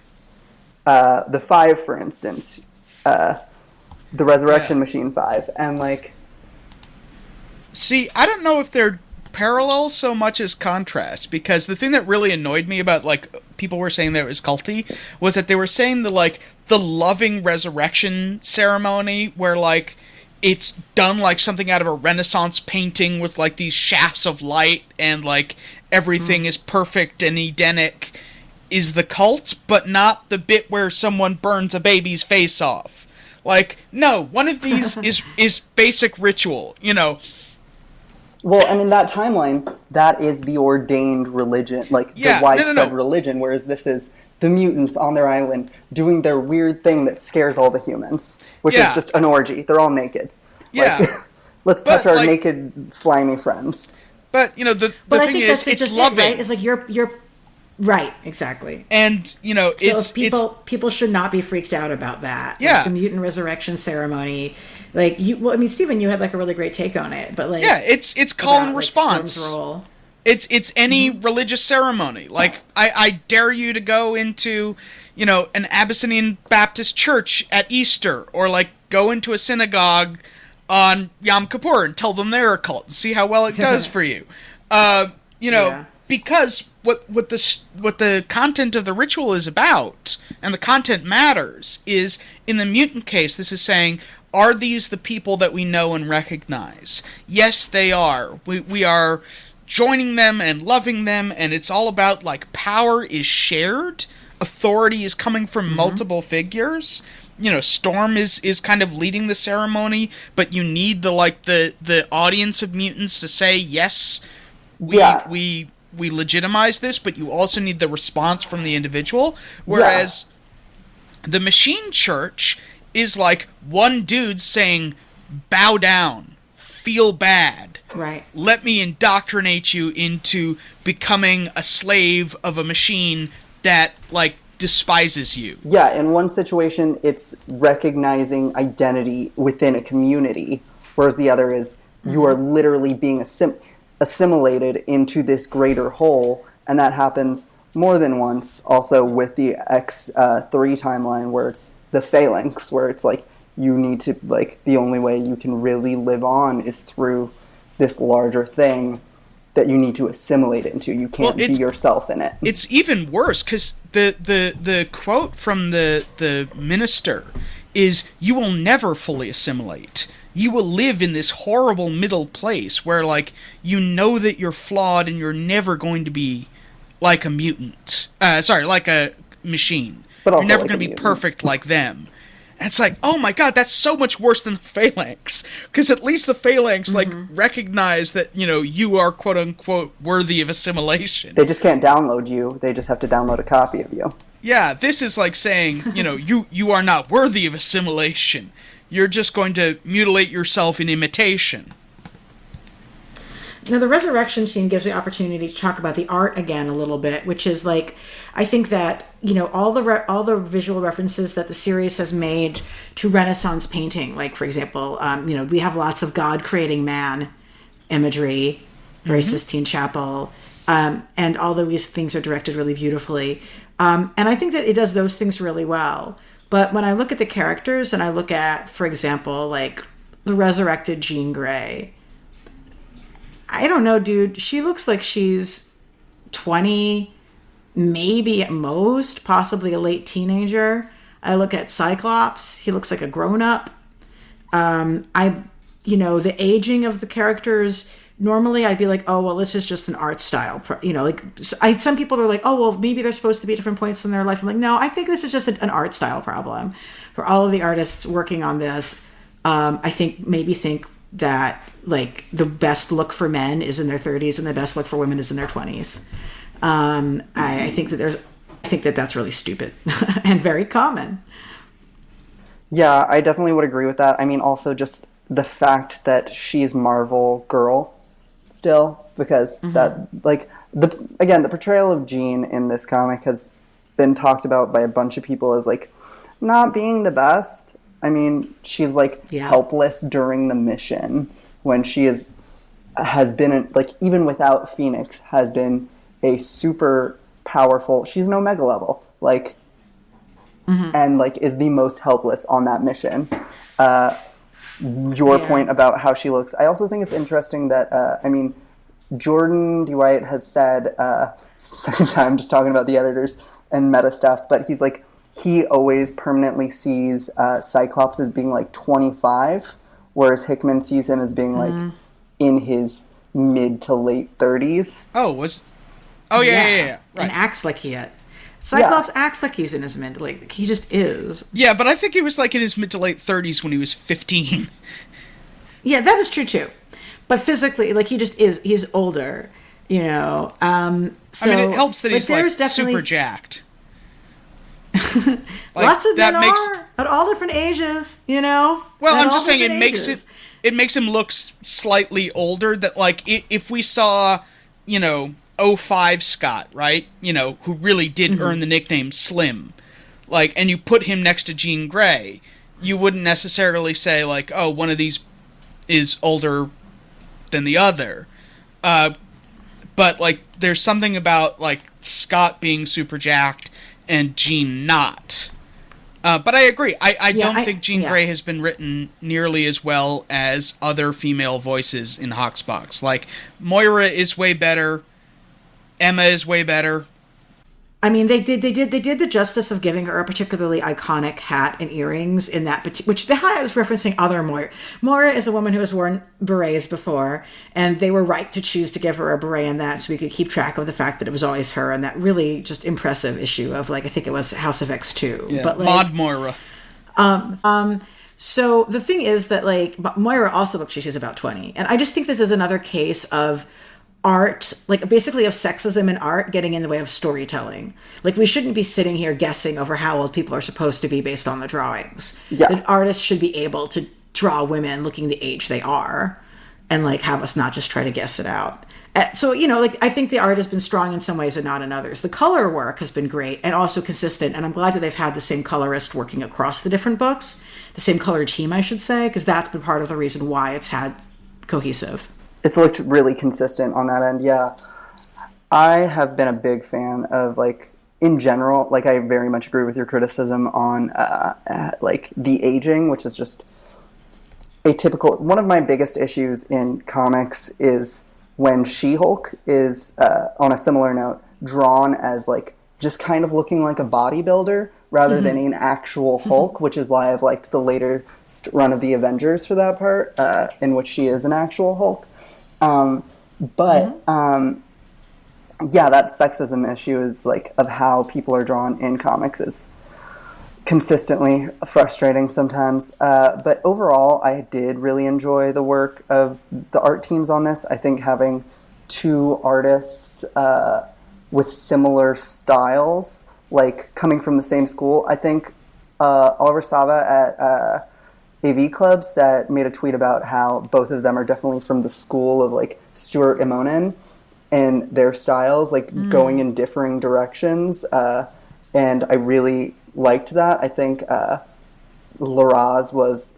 the 5, for instance, the Resurrection Machine 5, and, like... See, I don't know if they're parallel so much as contrast, because the thing that really annoyed me about, like, people were saying that it was culty was that they were saying the loving resurrection ceremony where, like, it's done like something out of a Renaissance painting with, like, these shafts of light and, like, everything is perfect and Edenic is the cult, but not the bit where someone burns a baby's face off. Like, no, one of these is basic ritual, you know. Well, and in that timeline, that is the ordained religion, like the widespread religion, whereas this is the mutants on their island doing their weird thing that scares all the humans, which is just an orgy. They're all naked. Yeah. Like, let's touch our naked, slimy friends. But, you know, the thing is, it's loving. right? It's like Right, exactly. And, you know, so people should not be freaked out about that. Yeah. Like the mutant resurrection ceremony. Like, Stephen, you had like a really great take on it, but like... Yeah, it's call and response. Storm's role. It's any religious ceremony. Like, I dare you to go into, you know, an Abyssinian Baptist church at Easter, or like go into a synagogue on Yom Kippur and tell them they're a cult and see how well it does for you. You know, because what the content of the ritual is about, and the content matters, is in the mutant case, this is saying, are these the people that we know and recognize? Yes, they are. We are joining them and loving them, and it's all about, like, power is shared, authority is coming from multiple figures. You know, Storm is kind of leading the ceremony, but you need the audience of mutants to say, yes, we legitimize this, but you also need the response from the individual. Whereas the Machine Church is like one dude saying, bow down, feel bad. Right. Let me indoctrinate you into becoming a slave of a machine that, like, despises you. Yeah, in one situation, it's recognizing identity within a community, whereas the other is you are literally being assimilated into this greater whole, and that happens more than once, also with the X3 timeline, where it's the phalanx, where it's like, you need to, like, the only way you can really live on is through this larger thing that you need to assimilate into. You can't be yourself in it. It's even worse, because the quote from the minister is, you will never fully assimilate. You will live in this horrible middle place where, like, you know that you're flawed and you're never going to be like a mutant. Like a machine. But you're never going to be perfect like them. And it's like, oh my god, that's so much worse than the Phalanx. Because at least the Phalanx, like, recognize that, you know, you are quote-unquote worthy of assimilation. They just can't download you. They just have to download a copy of you. Yeah, this is like saying, you know, you are not worthy of assimilation. You're just going to mutilate yourself in imitation. Now, the resurrection scene gives the opportunity to talk about the art again a little bit, which is like, I think that, you know, all the visual references that the series has made to Renaissance painting, like, for example, you know, we have lots of God creating man imagery, very Sistine Chapel, and all these things are directed really beautifully. And I think that it does those things really well. But when I look at the characters and I look at, for example, like the resurrected Jean Grey, I don't know, dude. She looks like she's 20, maybe at most, possibly a late teenager. I look at Cyclops. He looks like a grown-up. You know, the aging of the characters, normally I'd be like, oh, well, this is just an art style. You know, like, some people are like, oh, well, maybe they're supposed to be at different points in their life. I'm like, no, I think this is just an art style problem. For all of the artists working on this, I think that, like, the best look for men is in their 30s and the best look for women is in their 20s. I think that that's really stupid and very common. Yeah, I definitely would agree with that. I mean, also just the fact that she's Marvel girl still, because that, like, the portrayal of Jean in this comic has been talked about by a bunch of people as, like, not being the best. I mean, she's, like, helpless during the mission when she has been, like, even without Phoenix, has been a super powerful, she's an Omega level, like, and, like, is the most helpless on that mission. Your point about how she looks, I also think it's interesting that, I mean, Jordan Dwight has said, second time just talking about the editors and meta stuff, but he's like, he always permanently sees Cyclops as being like 25, whereas Hickman sees him as being like in his mid to late 30s. Yeah. Right. And acts like he had. Cyclops acts like he's in his mid to late. Like, he just is. Yeah, but I think he was like in his mid to late 30s when he was 15. Yeah, that is true too. But physically, like, he just is. He's older, you know. So, I mean, it helps that he's like super jacked. Like, lots of men are at all different ages, you know. Well, I'm just saying it makes him look slightly older. That, like, if we saw, you know, '05 Scott, right? Who really did earn the nickname Slim. And you put him next to Jean Grey, you wouldn't necessarily say, oh, one of these is older than the other. But, there's something about, Scott being super jacked and Jean not. But I agree. I don't think Jean Grey has been written nearly as well as other female voices in Hoxpox. Moira is way better. Emma is way better. I mean, they did the justice of giving her a particularly iconic hat and earrings in that, which I was referencing other Moira. Moira is a woman who has worn berets before, and they were right to choose to give her a beret in that, so we could keep track of the fact that it was always her, and that really just impressive issue of I think it was House of X2. Yeah, but Mod Moira. So the thing is that Moira also looks like she's about 20, and I just think this is another case of art, basically of sexism in art getting in the way of storytelling. We shouldn't be sitting here guessing over how old people are supposed to be based on the drawings. Yeah. That artists should be able to draw women looking the age they are and have us not just try to guess it out. So, I think the art has been strong in some ways and not in others. The color work has been great and also consistent, and I'm glad that they've had the same colorist working across the different books, the same color team, I should say, because that's been part of the reason why it's had cohesive. It's looked really consistent on that end, yeah. I have been a big fan of, in general, I very much agree with your criticism on, the aging, which is just atypical. One of my biggest issues in comics is when She-Hulk is, on a similar note, drawn as, just kind of looking like a bodybuilder rather than an actual Hulk, which is why I've liked the later run of the Avengers for that part, in which she is an actual Hulk. That sexism issue is of how people are drawn in comics is consistently frustrating sometimes. But overall, I did really enjoy the work of the art teams on this. I think having two artists with similar styles, coming from the same school, I think Oliver Sava at AV Club made a tweet about how both of them are definitely from the school of Stuart Immonen and their styles going in differing directions, and I really liked that. I think Laraza was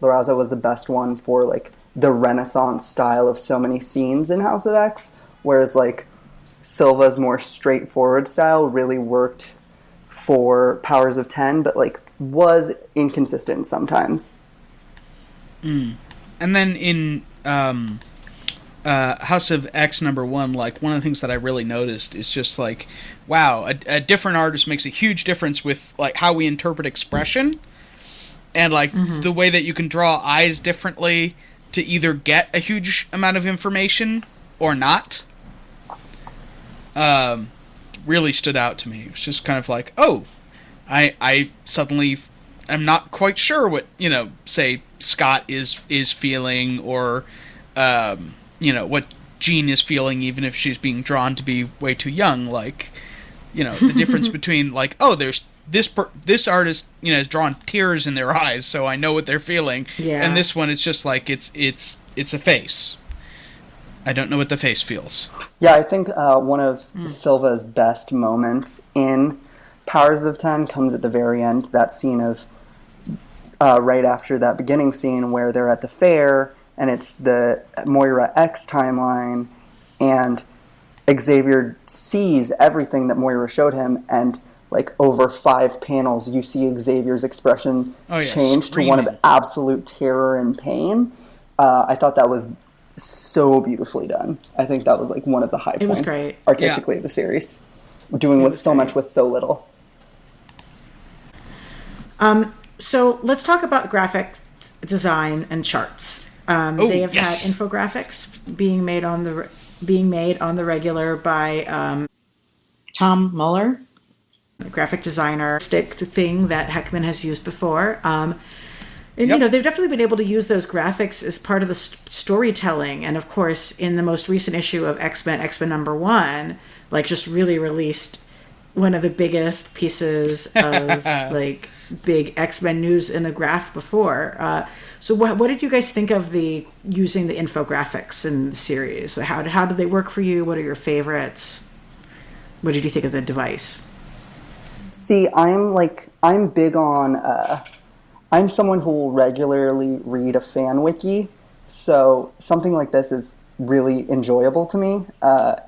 the best one for the Renaissance style of so many scenes in House of X, whereas Silva's more straightforward style really worked for Powers of 10, but was inconsistent sometimes. And then in House of X #1, one of the things that I really noticed is just wow, a different artist makes a huge difference with how we interpret expression, and the way that you can draw eyes differently to either get a huge amount of information or not. Really stood out to me. It was just kind of I suddenly am not quite sure what say Scott is feeling, or what Jean is feeling, even if she's being drawn to be way too young. The difference between there's this artist has drawn tears in their eyes, so I know what they're feeling. Yeah. And this one, it's just it's a face. I don't know what the face feels. Yeah, I think one of Silva's best moments in Powers of 10 comes at the very end. That scene of right after that beginning scene where they're at the fair, and it's the Moira X timeline, and Xavier sees everything that Moira showed him, and over 5 panels you see Xavier's expression change to one of absolute terror and pain. I thought that was so beautifully done. I think that was one of the high points great. artistically of the series, doing with so much with so little. So let's talk about graphic design and charts. They have had infographics being made on the regular by Tom Muller, a graphic designer, thing that Hickman has used before. And they've definitely been able to use those graphics as part of the storytelling. And of course, in the most recent issue of X-Men #1, just really released one of the biggest pieces of big X-Men news in a graph before. So what did you guys think of using the infographics in the series? How do they work for you? What are your favorites? What did you think of the device? See, I'm big on, I'm someone who will regularly read a fan wiki, so something like this is really enjoyable to me.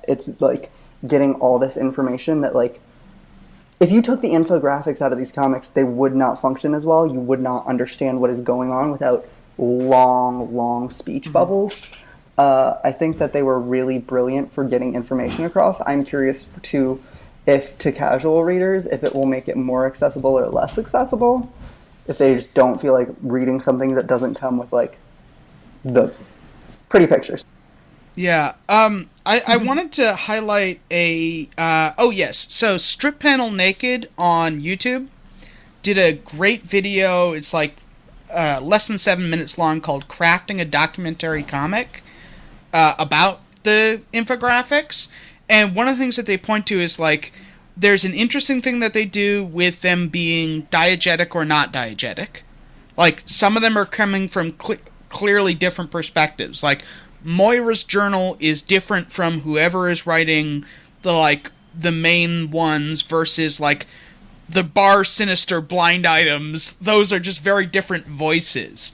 It's like getting all this information that, like, if you took the infographics out of these comics, they would not function as well. You would not understand what is going on without long speech bubbles. I think that they were really brilliant for getting information across. I'm curious to casual readers, if it will make it more accessible or less accessible, if they just don't feel like reading something that doesn't come with, like, the pretty pictures. Yeah, I wanted to highlight so Strip Panel Naked on YouTube did a great video. It's like less than 7 minutes long, called Crafting a Documentary Comic, about the infographics. And one of the things that they point to is, like, there's an interesting thing that they do with them being diegetic or not diegetic. Like, some of them are coming from clearly different perspectives. Like, Moira's journal is different from whoever is writing the main ones versus, like, the Bar Sinister blind items. Those are just very different voices.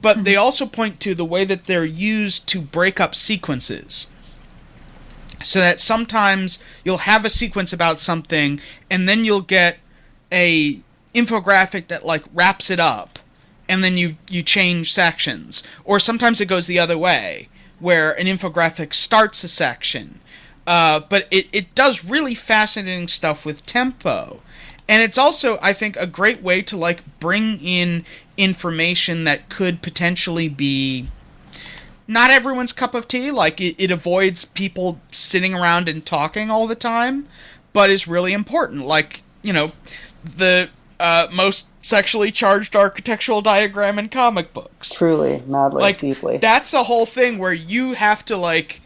But they also point to the way that they're used to break up sequences. So that sometimes you'll have a sequence about something, and then you'll get a infographic that, like, wraps it up, and then you change sections. Or sometimes it goes the other way, where an infographic starts a section. But it does really fascinating stuff with tempo. And it's also, I think, a great way to, like, bring in information that could potentially be not everyone's cup of tea. Like, it avoids people sitting around and talking all the time, but is really important. Like, you know, the most sexually charged architectural diagram in comic books. Truly, madly, like, deeply. That's a whole thing where you have to, like,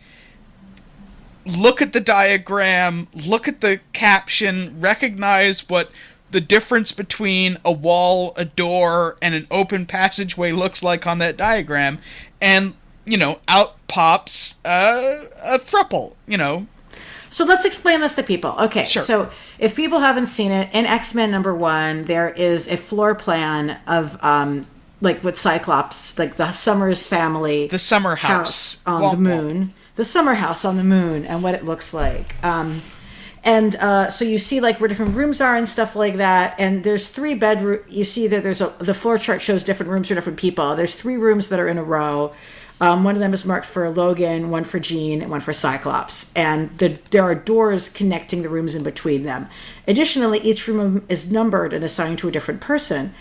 look at the diagram, look at the caption, recognize what the difference between a wall, a door, and an open passageway looks like on that diagram, and, you know, out pops a throuple, you know. So let's explain this to people. Okay, sure. So if people haven't seen it, in X-Men #1, there is a floor plan of, like, with Cyclops, like the Summers family. The summer house. On the moon. The summer house on the moon and what it looks like. So you see, like, where different rooms are and stuff like that. And there's 3 bedrooms. You see that the floor chart shows different rooms for different people. There's 3 rooms that are in a row. One of them is marked for Logan, one for Jean, and one for Cyclops. And there are doors connecting the rooms in between them. Additionally, each room is numbered and assigned to a different person.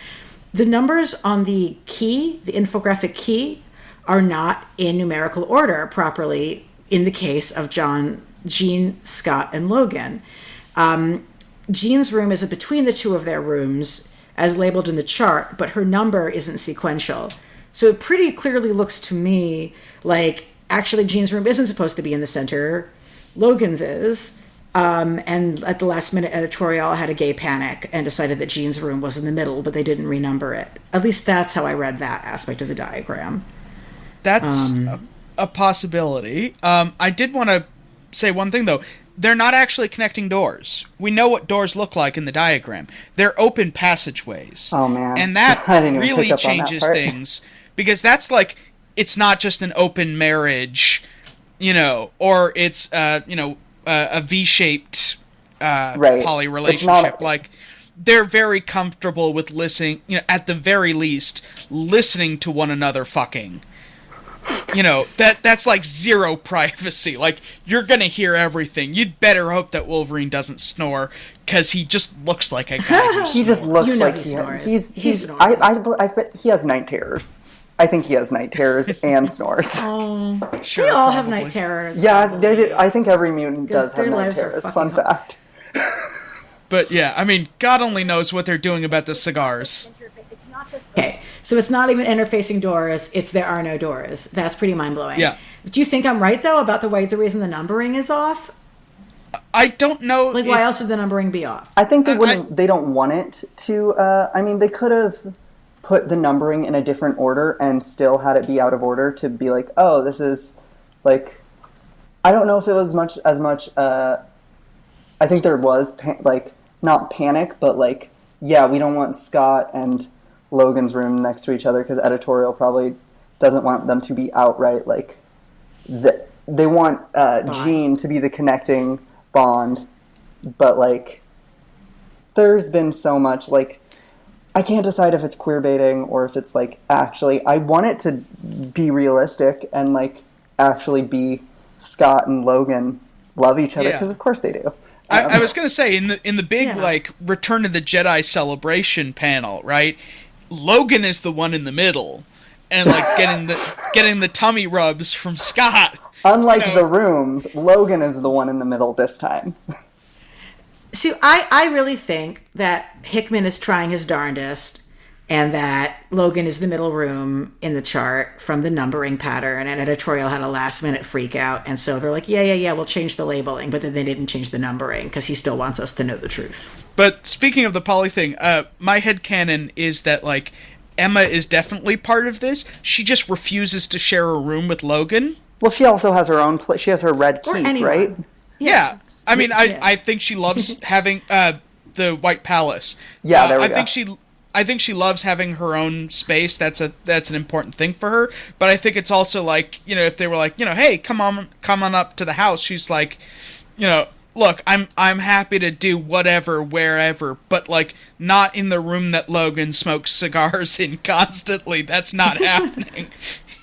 The numbers on the key, the infographic key, are not in numerical order properly in the case of Jean, Scott, and Logan. Jean's room is between the 2 of their rooms, as labeled in the chart, but her number isn't sequential. So it pretty clearly looks to me like actually Jean's room isn't supposed to be in the center. Logan's is. And at the last minute editorial, I had a gay panic and decided that Jean's room was in the middle, but they didn't renumber it. At least that's how I read that aspect of the diagram. That's a possibility. I did want to say one thing, though. They're not actually connecting doors. We know what doors look like in the diagram. They're open passageways. Oh, man. And that really changes that things. Because that's like, it's not just an open marriage, you know, or it's, a V-shaped poly relationship. Like, they're very comfortable with listening, you know, at the very least, listening to one another fucking. You know, that's like zero privacy. Like, you're gonna hear everything. You'd better hope that Wolverine doesn't snore, because he just looks like a guy who snores. He just looks like he snores. He snores. I bet he has night terrors. I think he has night terrors and snores. Oh, Sure, they all probably have night terrors. Yeah, I think every mutant does have night terrors. Fun fact. But yeah, I mean, God only knows what they're doing about the cigars. Okay, so it's not even interfacing doors, it's there are no doors. That's pretty mind-blowing. Yeah. Do you think I'm right, though, about the reason the numbering is off? I don't know. Like, why else would the numbering be off? I think they don't want it to, I mean, they could have put the numbering in a different order and still had it be out of order to be like, oh, this is, like, I don't know if it was as much I think there was not panic, but like, yeah, we don't want Scott and Logan's room next to each other because editorial probably doesn't want them to be outright like they want Jean to be the connecting bond, but like there's been so much like I can't decide if it's queer baiting or if it's like actually I want it to be realistic and like actually be Scott and Logan love each other because of course they do. I was gonna say in the big like Return of the Jedi celebration panel, right? Logan is the one in the middle, and like getting the tummy rubs from Scott. Unlike the rooms, Logan is the one in the middle this time. See, I really think that Hickman is trying his darndest, and that Logan is the middle room in the chart from the numbering pattern, and editorial had a last-minute freak out, and so they're like, yeah, we'll change the labeling, but then they didn't change the numbering, because he still wants us to know the truth. But speaking of the poly thing, my headcanon is that, like, Emma is definitely part of this. She just refuses to share a room with Logan. Well, she also has her own she has her red keep, right? Yeah. I mean, I think she loves having the White Palace. Yeah, there we go. I think she loves having her own space. That's an important thing for her. But I think it's also like, you know, if they were like, you know, hey, come on up to the house. She's like, you know, look, I'm happy to do whatever, wherever, but like not in the room that Logan smokes cigars in constantly. That's not happening.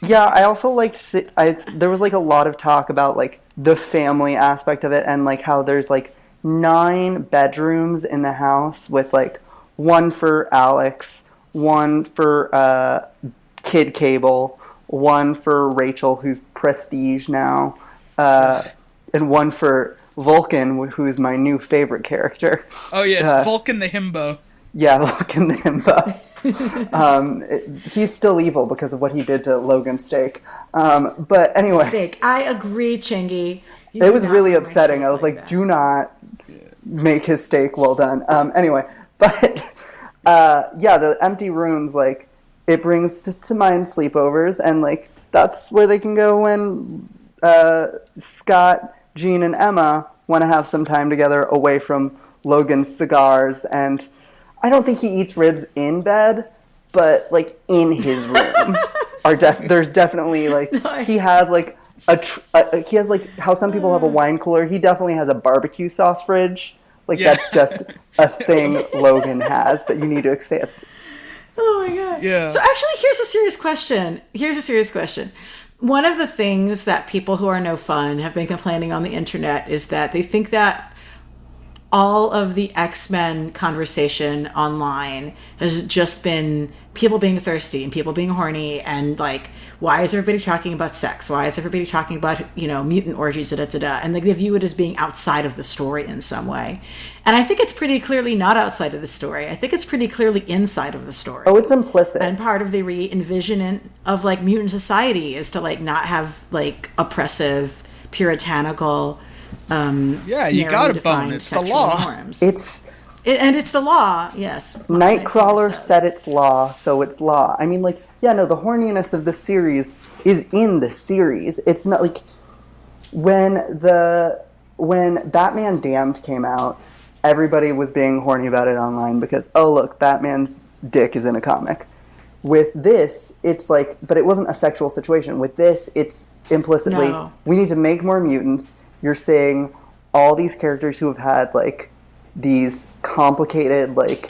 Yeah, I also there was like a lot of talk about like the family aspect of it and like how there's like 9 bedrooms in the house with like one for Alex, one for Kid Cable, one for Rachel, who's prestige now, and one for Vulcan, who's my new favorite character. Oh yes, Vulcan the himbo. Yeah, Vulcan the himbo. He's still evil because of what he did to Logan Steak. But anyway. Steak. I agree, Chingy. It was really upsetting. I was like, do not make his steak well done. Anyway, but yeah, the empty rooms, like, it brings to mind sleepovers, and like that's where they can go when Scott, Jean, and Emma want to have some time together away from Logan's cigars. And I don't think he eats ribs in bed, but like in his room, there's definitely like he has like he has like how some people have a wine cooler. He definitely has a barbecue sauce fridge. Like that's just a thing Logan has that you need to accept. Oh my god. Yeah. So actually, here's a serious question. One of the things that people who are no fun have been complaining on the internet is that they think that all of the X-Men conversation online has just been people being thirsty and people being horny and like, why is everybody talking about sex? Why is everybody talking about, you know, mutant orgies, and like they view it as being outside of the story in some way. And I think it's pretty clearly not outside of the story. I think it's pretty clearly inside of the story. Oh, it's implicit. And part of the re-envisioning of like mutant society is to like not have like oppressive, puritanical, you gotta bone. It's the law. Norms. It's the law. Yes. Nightcrawler said it's law, so it's law. I mean, like, yeah, no, the horniness of the series is in the series. It's not like when Batman Damned came out, everybody was being horny about it online because, oh look, Batman's dick is in a comic. With this, it's like, but it wasn't a sexual situation. With this, it's implicitly, we need to make more mutants. You're seeing all these characters who have had like these complicated like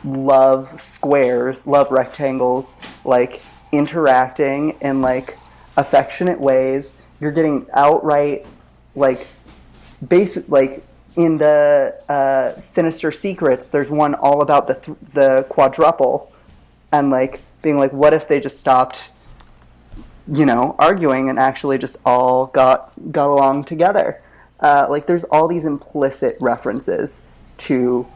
love squares, love rectangles, like interacting in like affectionate ways. You're getting outright like basic like in the Sinister Secrets. There's one all about the quadruple, and like being like, what if they just stopped, you know, arguing and actually just all got along together. Like there's all these implicit references to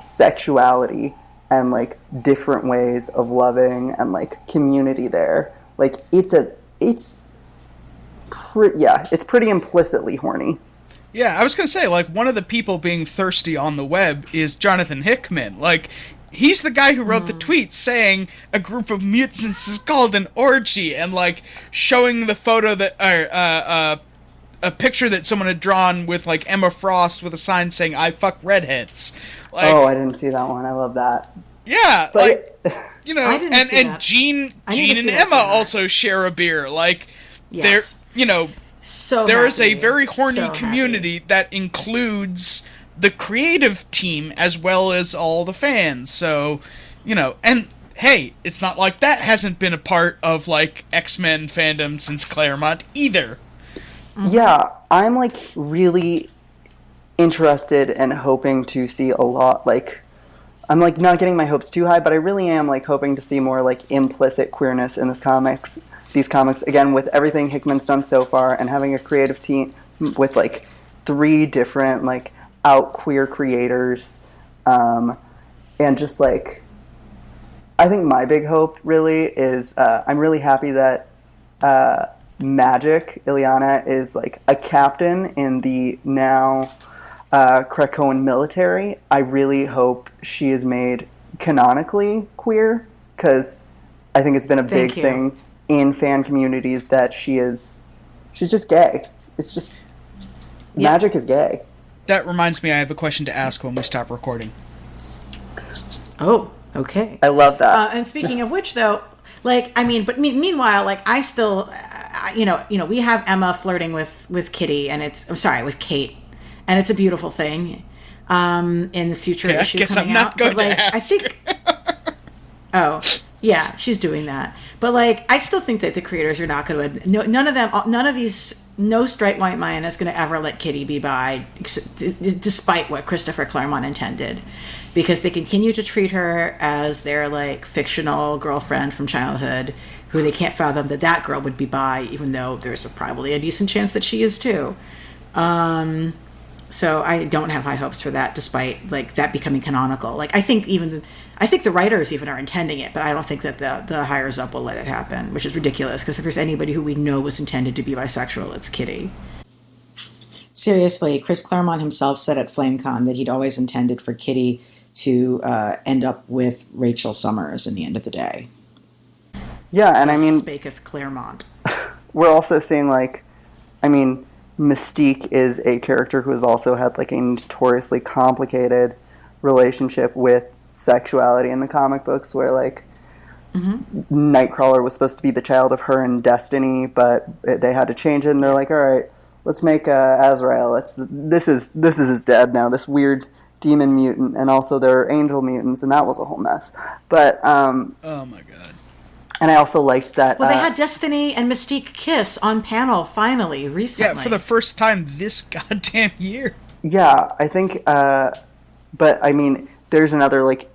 sexuality and like different ways of loving and like community there. Like it's pretty implicitly horny. Yeah, I was gonna say, like, one of the people being thirsty on the web is Jonathan Hickman. Like, he's the guy who wrote the tweet saying a group of mutants is called an orgy, and like showing the photo that a picture that someone had drawn with like Emma Frost with a sign saying "I fuck redheads." Like, oh, I didn't see that one. I love that. Yeah, But- like I didn't see and that. Jean I need to and see that Emma for that. also share a beer. Like Yes. So there is a happy. very horny So community happy. that includes the creative team as well as all the fans. So, and hey, it's not like that hasn't been a part of like X-Men fandom since Claremont either. Yeah, I'm like really interested and hoping to see a lot. Like, I'm like not getting my hopes too high, but I really am like hoping to see more like implicit queerness in these comics. Again, with everything Hickman's done so far, and having a creative team with like 3 different like out queer creators, and just like, I think my big hope really is I'm really happy that Magic Ileana is like a captain in the now Krakoan military. I really hope she is made canonically queer, because I think it's been a big thing in fan communities that she's just gay. It's just Magic is gay. That reminds me, I have a question to ask when we stop recording. Oh, okay. I love that. And speaking of which, though, like, I mean, but meanwhile, like, I still, we have Emma flirting with Kitty, and with Kate, and it's a beautiful thing. In the future issue I guess coming I'm not out, going but like, to ask. I think. Oh, yeah, she's doing that. But like, I still think that the creators are not going to. None of these. No straight white man is going to ever let Kitty be bi, despite what Christopher Claremont intended, because they continue to treat her as their like fictional girlfriend from childhood, who they can't fathom that girl would be bi, even though there's probably a decent chance that she is too. So I don't have high hopes for that, despite like that becoming canonical. Like I think the writers even are intending it, but I don't think that the higher up will let it happen, which is ridiculous, because if there's anybody who we know was intended to be bisexual, it's Kitty. Seriously, Chris Claremont himself said at FlameCon that he'd always intended for Kitty to end up with Rachel Summers in the end of the day. Yeah, and I mean, Spaketh Claremont. we're also seeing like, I mean, Mystique is a character who has also had like a notoriously complicated relationship with sexuality in the comic books, where like Nightcrawler was supposed to be the child of her and Destiny, but they had to change it, and they're like, all right, let's make Azrael. This is his dad now, this weird demon mutant, and also there are angel mutants, and that was a whole mess. But oh my god. And I also liked that. Well, they had Destiny and Mystique kiss on panel finally recently. Yeah, for the first time this goddamn year. Yeah, I think. But I mean, there's another like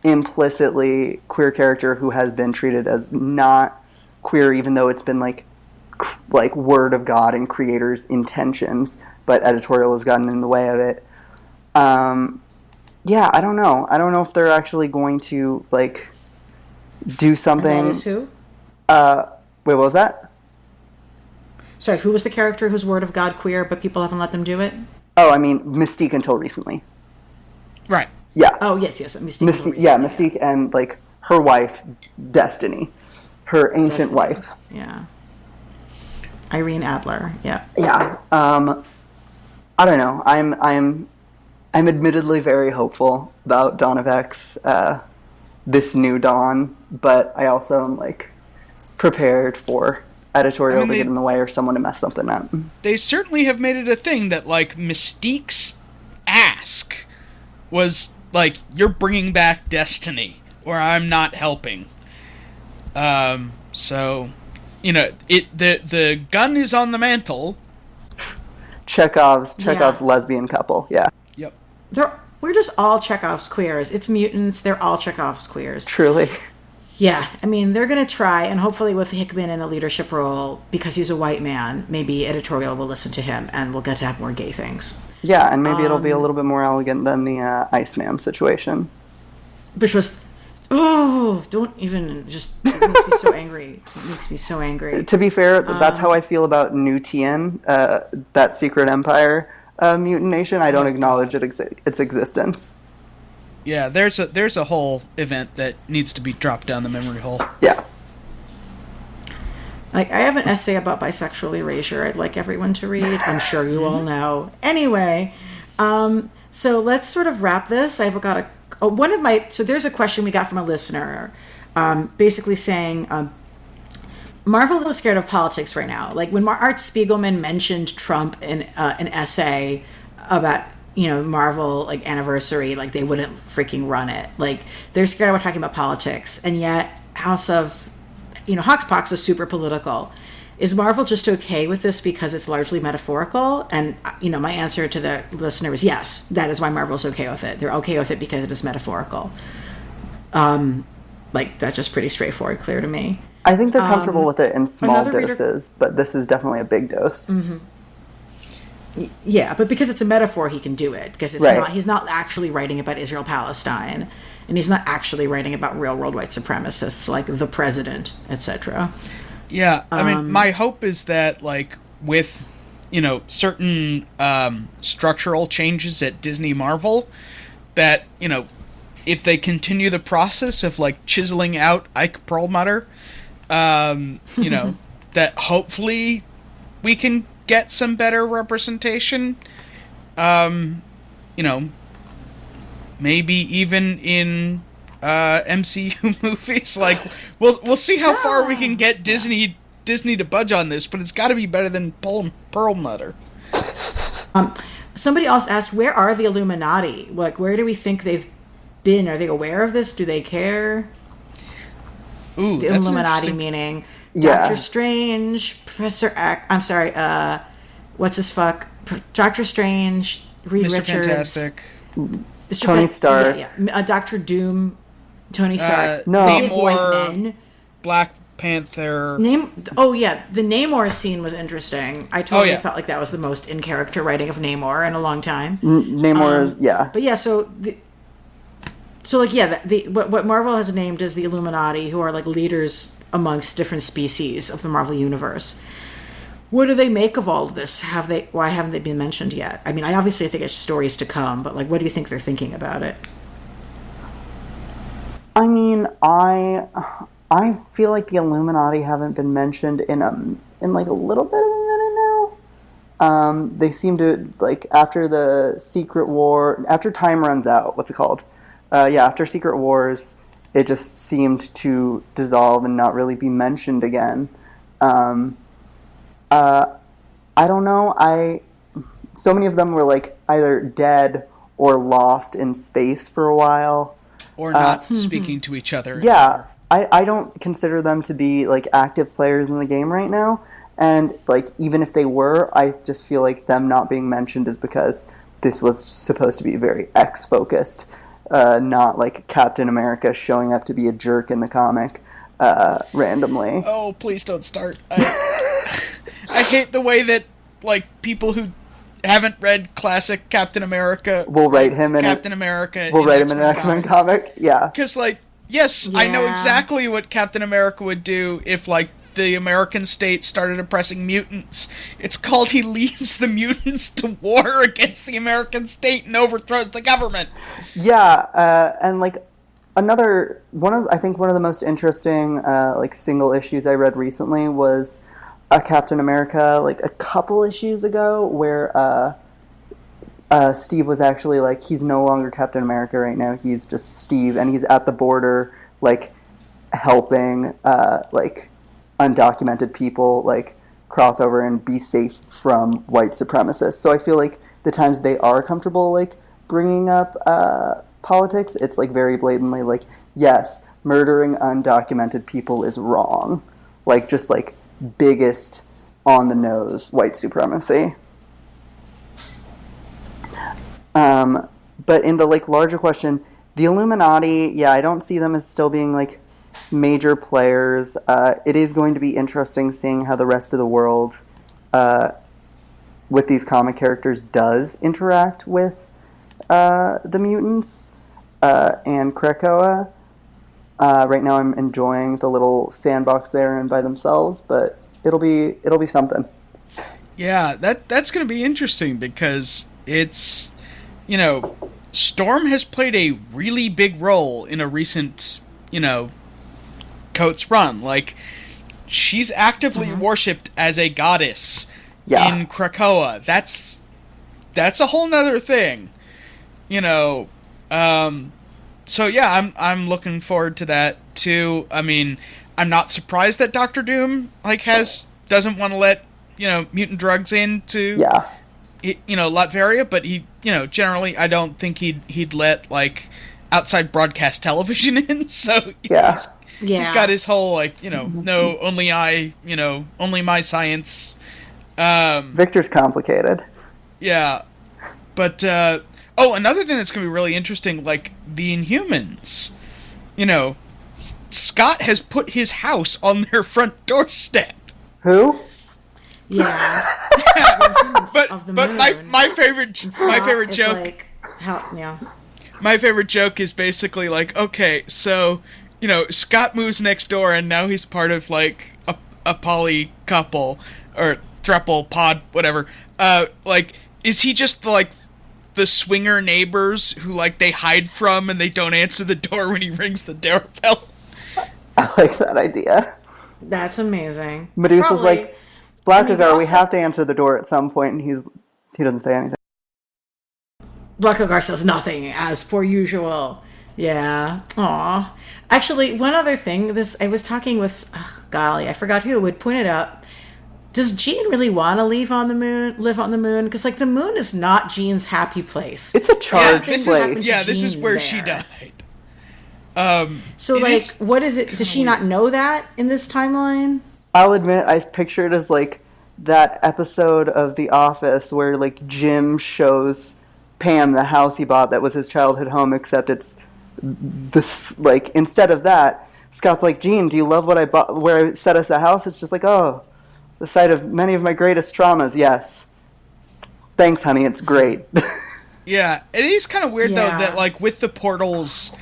implicitly queer character who has been treated as not queer, even though it's been like word of God and creators' intentions, but editorial has gotten in the way of it. Yeah, I don't know. I don't know if they're actually going to like do something. And that is who? Wait, what was that? Sorry, who was the character who's word of God queer, but people haven't let them do it? Oh, I mean, Mystique until recently. Right. Yeah. Oh, yes, Mystique. Yeah, Mystique and like her wife, Destiny, her ancient Destiny. wife. Yeah. Irene Adler. Yeah. Yeah. I don't know. I'm admittedly very hopeful about Dawn of X, this new Dawn, but I also am like prepared for editorial to get in the way or someone to mess something up. They certainly have made it a thing that like Mystique's ask was like, you're bringing back Destiny, or I'm not helping. So, the gun is on the mantle. Chekhov's lesbian couple, yeah. Yep. We're just all Chekhov's queers. It's mutants. They're all Chekhov's queers. Truly. Yeah, I mean, they're going to try, and hopefully with Hickman in a leadership role, because he's a white man, maybe editorial will listen to him, and we'll get to have more gay things. Yeah, and maybe it'll be a little bit more elegant than the Iceman situation. Which was, don't even, just, it makes me so angry. It makes me so angry. To be fair, that's how I feel about New Tien, that Secret Empire mutant nation. I don't acknowledge its existence. Yeah, there's a whole event that needs to be dropped down the memory hole. Yeah. Like, I have an essay about bisexual erasure I'd like everyone to read. I'm sure you all know. Anyway, so let's sort of wrap this. I've got so there's a question we got from a listener, basically saying, Marvel is scared of politics right now. Like, when Art Spiegelman mentioned Trump in an essay about, Marvel, like, anniversary, like, they wouldn't freaking run it. Like, they're scared about talking about politics. And yet, House of, Hoxpox is super political. Is Marvel just okay with this because it's largely metaphorical? And, my answer to the listener is yes. That is why Marvel's okay with it. They're okay with it because it is metaphorical. That's just pretty straightforward, clear to me. I think they're comfortable with it in small reader- doses, but this is definitely a big dose. Mm-hmm. Yeah, but because it's a metaphor, he can do it. Because he's not actually writing about Israel-Palestine, and he's not actually writing about real world white supremacists like the president, etc. Yeah, I mean, my hope is that, like, with, certain structural changes at Disney Marvel, that, if they continue the process of, like, chiseling out Ike Perlmutter, that hopefully we can get some better representation. Maybe even in MCU movies. Like, we'll see how far we can get Disney to budge on this, but it's got to be better than Perlmutter. Somebody else asked, where are the Illuminati? Like, where do we think they've been? Are they aware of this? Do they care? Ooh, the Illuminati meaning Doctor Strange, Professor X, I'm sorry, what's his fuck? Doctor Strange, Reed Mr. Richards. Fantastic. Tony Stark. Yeah. Dr. Doom, Tony Stark. Namor, Black Panther. The Namor scene was interesting. I totally felt like that was the most in-character writing of Namor in a long time. Namor is, But yeah, what Marvel has named as the Illuminati, who are like leaders amongst different species of the Marvel universe. What do they make of all of this? Why haven't they been mentioned yet? I mean, I obviously think it's stories to come, but like, what do you think they're thinking about it? I mean, I feel like the Illuminati haven't been mentioned in like a little bit of a minute now. They seem to, like, after the Secret War, after time runs out, what's it called? After Secret Wars, it just seemed to dissolve and not really be mentioned again. I don't know. So many of them were like either dead or lost in space for a while, or not speaking to each other. Yeah, I don't consider them to be like active players in the game right now. And like, even if they were, I just feel like them not being mentioned is because this was supposed to be very X-focused, not like Captain America showing up to be a jerk in the comic randomly. Oh, please don't start. I hate the way that, like, people who haven't read classic Captain America will write him in Captain America. Will write him in an X-Men comic. Yeah, because, like, yes, I know exactly what Captain America would do if, like, the American state started oppressing mutants. It's called he leads the mutants to war against the American state and overthrows the government. Yeah, and like one of the most interesting like single issues I read recently was a Captain America, like a couple issues ago, where Steve was actually like, he's no longer Captain America right now, he's just Steve, and he's at the border, like, helping like undocumented people like cross over and be safe from white supremacists. So I feel like the times they are comfortable like bringing up politics, it's like very blatantly like, yes, murdering undocumented people is wrong, like just like biggest on the nose white supremacy. But in the like larger question, the Illuminati, I don't see them as still being like major players. It is going to be interesting seeing how the rest of the world with these comic characters does interact with the mutants and Krakoa. Right now I'm enjoying the little sandbox there and by themselves, but it'll be something. Yeah, that's going to be interesting because it's, Storm has played a really big role in a recent, Coates run. Like, she's actively worshipped as a goddess Yeah. in Krakoa. That's a whole nother thing, you know. So yeah, I'm looking forward to that too. I mean, I'm not surprised that Doctor Doom doesn't want to let, you know, mutant drugs into Latveria, but he, you know, generally I don't think he'd let like outside broadcast television in. So he's got his whole like, you know, no, only my science. Victor's complicated. Yeah, but another thing that's going to be really interesting, like the Inhumans. You know, Scott has put his house on their front doorstep. Who? Yeah. but my favorite joke. Like, my favorite joke is basically like, okay, so, you know, Scott moves next door and now he's part of like a poly couple or throuple pod, whatever. Like, is he just like the swinger neighbors who like they hide from and they don't answer the door when he rings the doorbell? I like that idea. That's amazing. Medusa's like, Blackagar, we have to answer the door at some point, and he doesn't say anything. Blackagar says nothing, as per usual. Yeah. Aw. Actually, one other thing, I was talking with, golly, I forgot who would point it out. Does Jean really want to live on the moon? Because, like, the moon is not Jean's happy place. It's a charged place. This is where she died. What is it? Does she not know that in this timeline? I'll admit, I've pictured as, like, that episode of The Office where, like, Jim shows Pam the house he bought that was his childhood home, except it's this, like, instead of that, Scott's like, Jean, do you love what I bought, where I set us a house? It's just like, oh, the site of many of my greatest traumas, yes. Thanks, honey, it's great. Yeah, it is kind of weird, though, that, like, with the portals,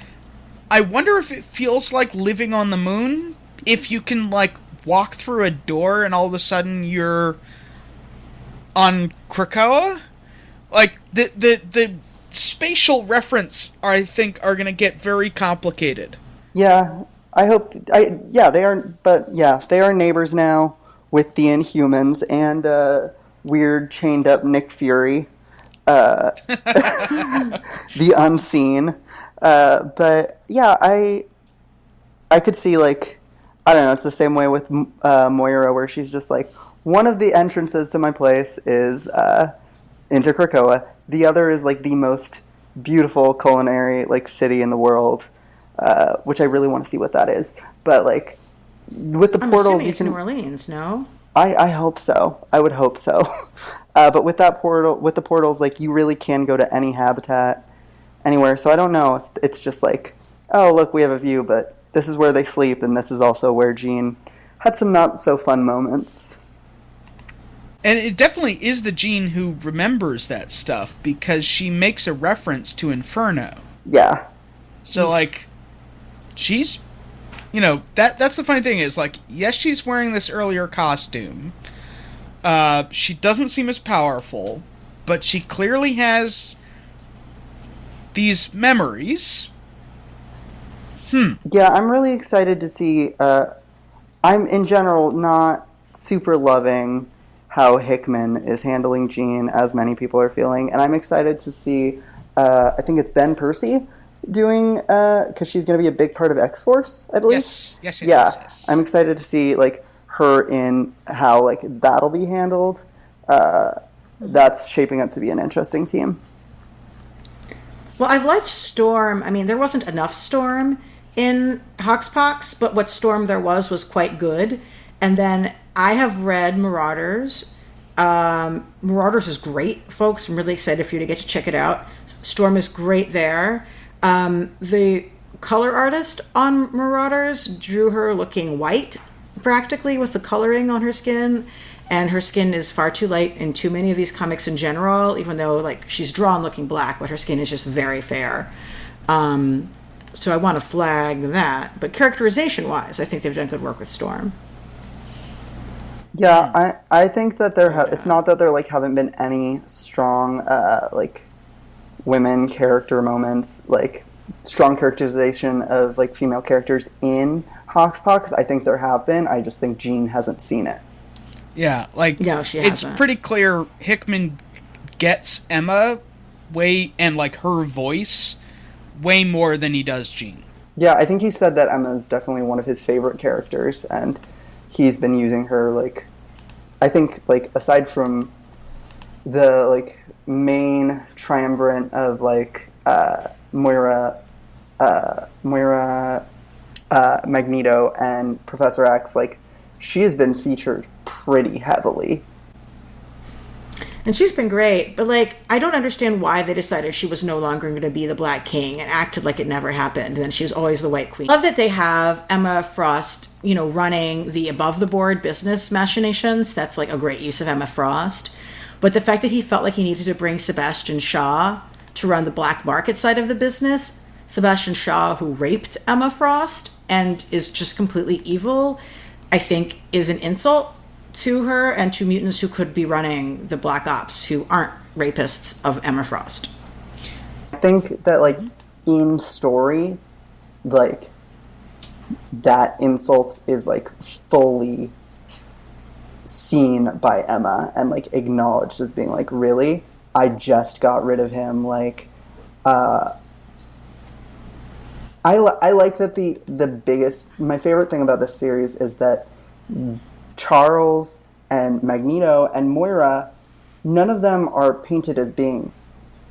I wonder if it feels like living on the moon, if you can, like, walk through a door and all of a sudden you're on Krakoa. Like, the spatial reference, I think, are going to get very complicated. Yeah, they are neighbors now with the Inhumans and weird chained up Nick Fury, the Unseen. But yeah, I could see, like, I don't know, it's the same way with Moira, where she's just like, one of the entrances to my place is into Krakoa. The other is, like, the most beautiful culinary, like, city in the world, which I really want to see what that is. But, like, with the portals, assuming it's New Orleans, no? I hope so. I would hope so. But with the portals, like, you really can go to any habitat, anywhere. So I don't know if it's just like, oh, look, we have a view, but this is where they sleep, and this is also where Jean had some not so fun moments. And it definitely is the Jean who remembers that stuff, because she makes a reference to Inferno. Yeah. So, like, she's, you know, that's the funny thing is, like, yes, she's wearing this earlier costume. She doesn't seem as powerful, but she clearly has these memories. Yeah, I'm really excited to see. I'm in general not super loving how Hickman is handling Jean, as many people are feeling, and I'm excited to see. I think it's Ben Percy doing, because she's going to be a big part of X-Force, I believe. Yes. I'm excited to see, like, her in how, like, that'll be handled. That's shaping up to be an interesting team. Well, I've liked Storm. I mean, there wasn't enough Storm in Hoxpox, but what Storm there was quite good. And then I have read Marauders. Marauders is great, folks. I'm really excited for you to get to check it out. Storm is great there. The color artist on Marauders drew her looking white, practically, with the coloring on her skin. And her skin is far too light in too many of these comics in general, even though, like, she's drawn looking black, but her skin is just very fair. So I want to flag that. But characterization-wise, I think they've done good work with Storm. Yeah, I think that it's not that there, like, haven't been any strong, like, women character moments, like, strong characterization of, like, female characters in Hoxpox. I think there have been. I just think Jean hasn't seen it. Yeah, like, No, she it's hasn't. pretty clear Hickman gets Emma and, like, her voice way more than he does Jean. Yeah, I think he said that Emma is definitely one of his favorite characters, and he's been using her, like, I think, like, aside from the, like, main triumvirate of, like, Moira, Magneto, and Professor X, like, she has been featured pretty heavily. And she's been great, but, like, I don't understand why they decided she was no longer going to be the Black King and acted like it never happened, and then she was always the White Queen. I love that they have Emma Frost, you know, running the above-the-board business machinations. That's, like, a great use of Emma Frost. But the fact that he felt like he needed to bring Sebastian Shaw to run the black market side of the business, Sebastian Shaw, who raped Emma Frost and is just completely evil, I think is an insult to her and to mutants who could be running the Black Ops, who aren't rapists of Emma Frost. I think that, like, in story, like, that insult is, like, fully seen by Emma and, like, acknowledged as being, like, really? I just got rid of him, like, I like that my favorite thing about this series is that Charles and Magneto and Moira, none of them are painted as being,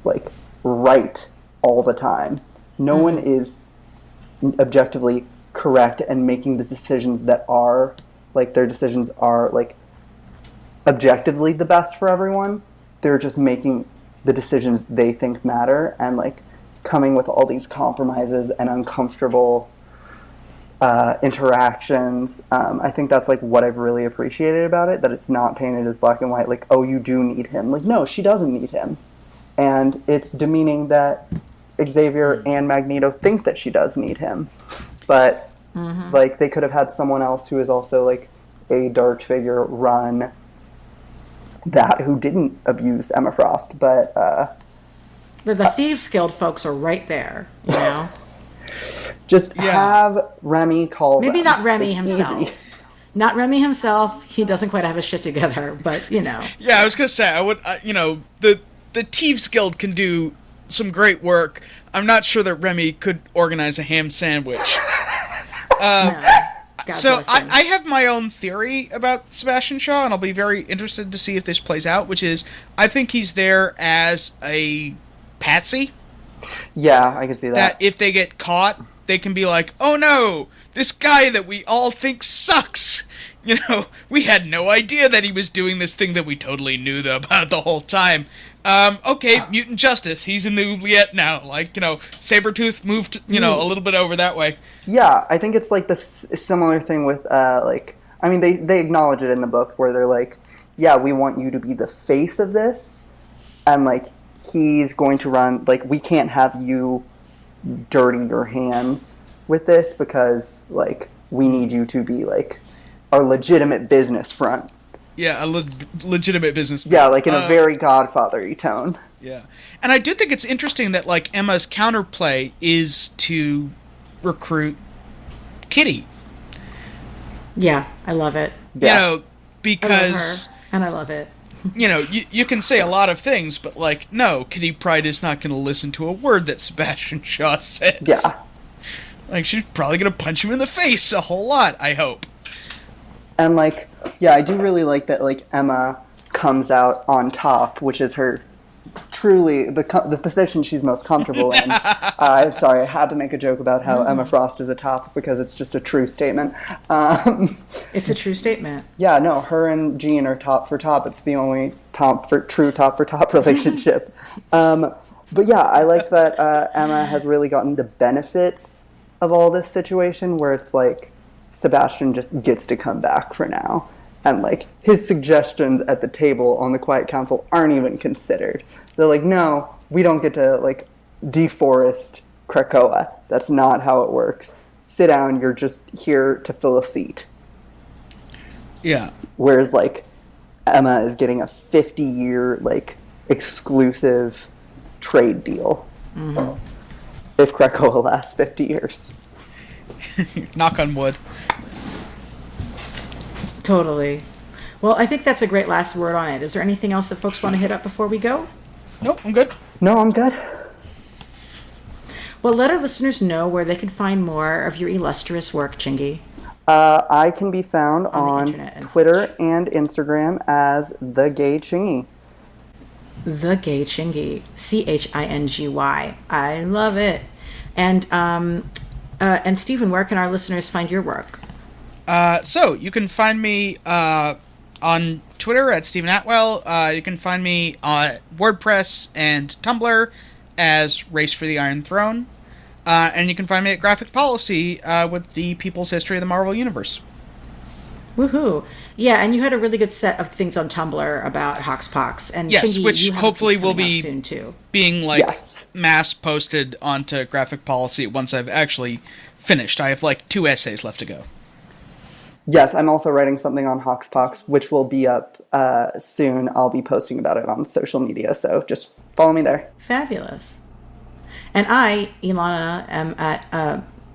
like, right all the time. No one is objectively correct and making the decisions that are, like, their decisions are, like, objectively the best for everyone. They're just making the decisions they think matter and, like, coming with all these compromises and uncomfortable interactions. I think that's, like, what I've really appreciated about it, that it's not painted as black and white, like, oh, you do need him. Like, no, she doesn't need him. And it's demeaning that Xavier and Magneto think that she does need him. But, like, they could have had someone else who is also, like, a dark figure run that, who didn't abuse Emma Frost. But, The Thieves Guild folks are right there, you know? just have Remy call Maybe them. not Remy It's himself. easy. Not Remy himself. He doesn't quite have his shit together, but, you know. Yeah, I was gonna say, the Thieves Guild can do some great work. I'm not sure that Remy could organize a ham sandwich. No. God So bless him. I have my own theory about Sebastian Shaw, and I'll be very interested to see if this plays out, which is, I think he's there as a patsy. Yeah, I can see That if they get caught, they can be like, oh no, this guy that we all think sucks. You know, we had no idea that he was doing this thing that we totally knew about the whole time. Okay, Mutant Justice, he's in the oubliette now. Like, you know, Sabretooth moved, a little bit over that way. Yeah, I think it's like this similar thing with, like, I mean, they acknowledge it in the book where they're like, yeah, we want you to be the face of this, and, like, he's going to run, like, we can't have you dirty your hands with this because, like, we need you to be, like, our legitimate business front. Yeah, a legitimate business. Yeah, like in a very Godfather-y tone. Yeah. And I do think it's interesting that, like, Emma's counterplay is to recruit Kitty. Yeah, I love it. Yeah. You know, I love because, her, and I love it. you can say a lot of things, but, like, no, Kitty Pryde is not going to listen to a word that Sebastian Shaw says. Yeah. Like, she's probably going to punch him in the face a whole lot, I hope. And, like, yeah, I do really like that, like, Emma comes out on top, which is her truly the position she's most comfortable in. Sorry, I had to make a joke about how Emma Frost is a top because it's just a true statement. It's a true statement. Yeah, no, her and Jean are top for top. It's the only true top for top relationship. But yeah, I like that Emma has really gotten the benefits of all this situation where it's like Sebastian just gets to come back for now. And, like, his suggestions at the table on the Quiet Council aren't even considered. They're like, no, we don't get to, like, deforest Krakoa. That's not how it works. Sit down, you're just here to fill a seat. Yeah. Whereas, like, Emma is getting a 50-year, like, exclusive trade deal. Mm-hmm. If Krakoa lasts 50 years. Knock on wood. Totally. Well, I think that's a great last word on it. Is there anything else that folks want to hit up before we go? Nope, I'm good. No, I'm good. Well, let our listeners know where they can find more of your illustrious work, Chingy. I can be found on internet and Twitter and Instagram as The Gay Chingy. The Gay Chingy. Chingy. I love it. And Stephen, where can our listeners find your work? So you can find me on Twitter at Stephen Atwell. You can find me on WordPress and Tumblr as Race for the Iron Throne. And you can find me at Graphic Policy with the People's History of the Marvel Universe. Woohoo. Yeah, and you had a really good set of things on Tumblr about Hoxpox. And yes, Chingy, which you have hopefully will soon be too. being Yes. mass posted onto Graphic Policy once I've actually finished. I have 2 essays left to go. Yes, I'm also writing something on Hoxpox, which will be up soon. I'll be posting about it on social media, so just follow me there. Fabulous. And I, Ilana, am at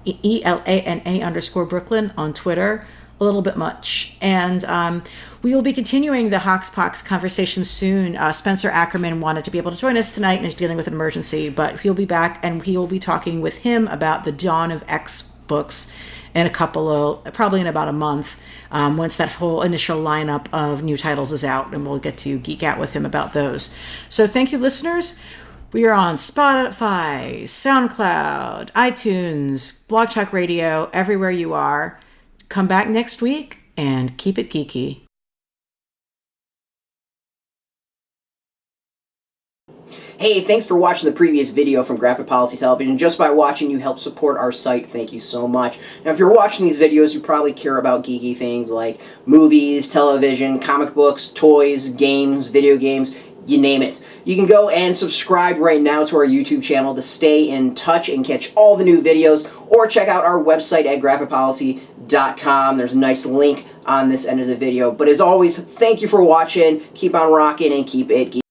ELANA_Brooklyn on Twitter, a little bit much. And we will be continuing the Hoxpox conversation soon. Spencer Ackerman wanted to be able to join us tonight and is dealing with an emergency, but he'll be back and he will be talking with him about the Dawn of X books in probably in about a month, once that whole initial lineup of new titles is out, and we'll get to geek out with him about those. So thank you, listeners. We are on Spotify, SoundCloud, iTunes, Blog Talk Radio, everywhere you are. Come back next week and keep it geeky. Hey, thanks for watching the previous video from Graphic Policy Television. Just by watching, you help support our site. Thank you so much. Now, if you're watching these videos, you probably care about geeky things like movies, television, comic books, toys, games, video games, you name it. You can go and subscribe right now to our YouTube channel to stay in touch and catch all the new videos, or check out our website at graphicpolicy.com. There's a nice link on this end of the video. But as always, thank you for watching. Keep on rocking and keep it geeky.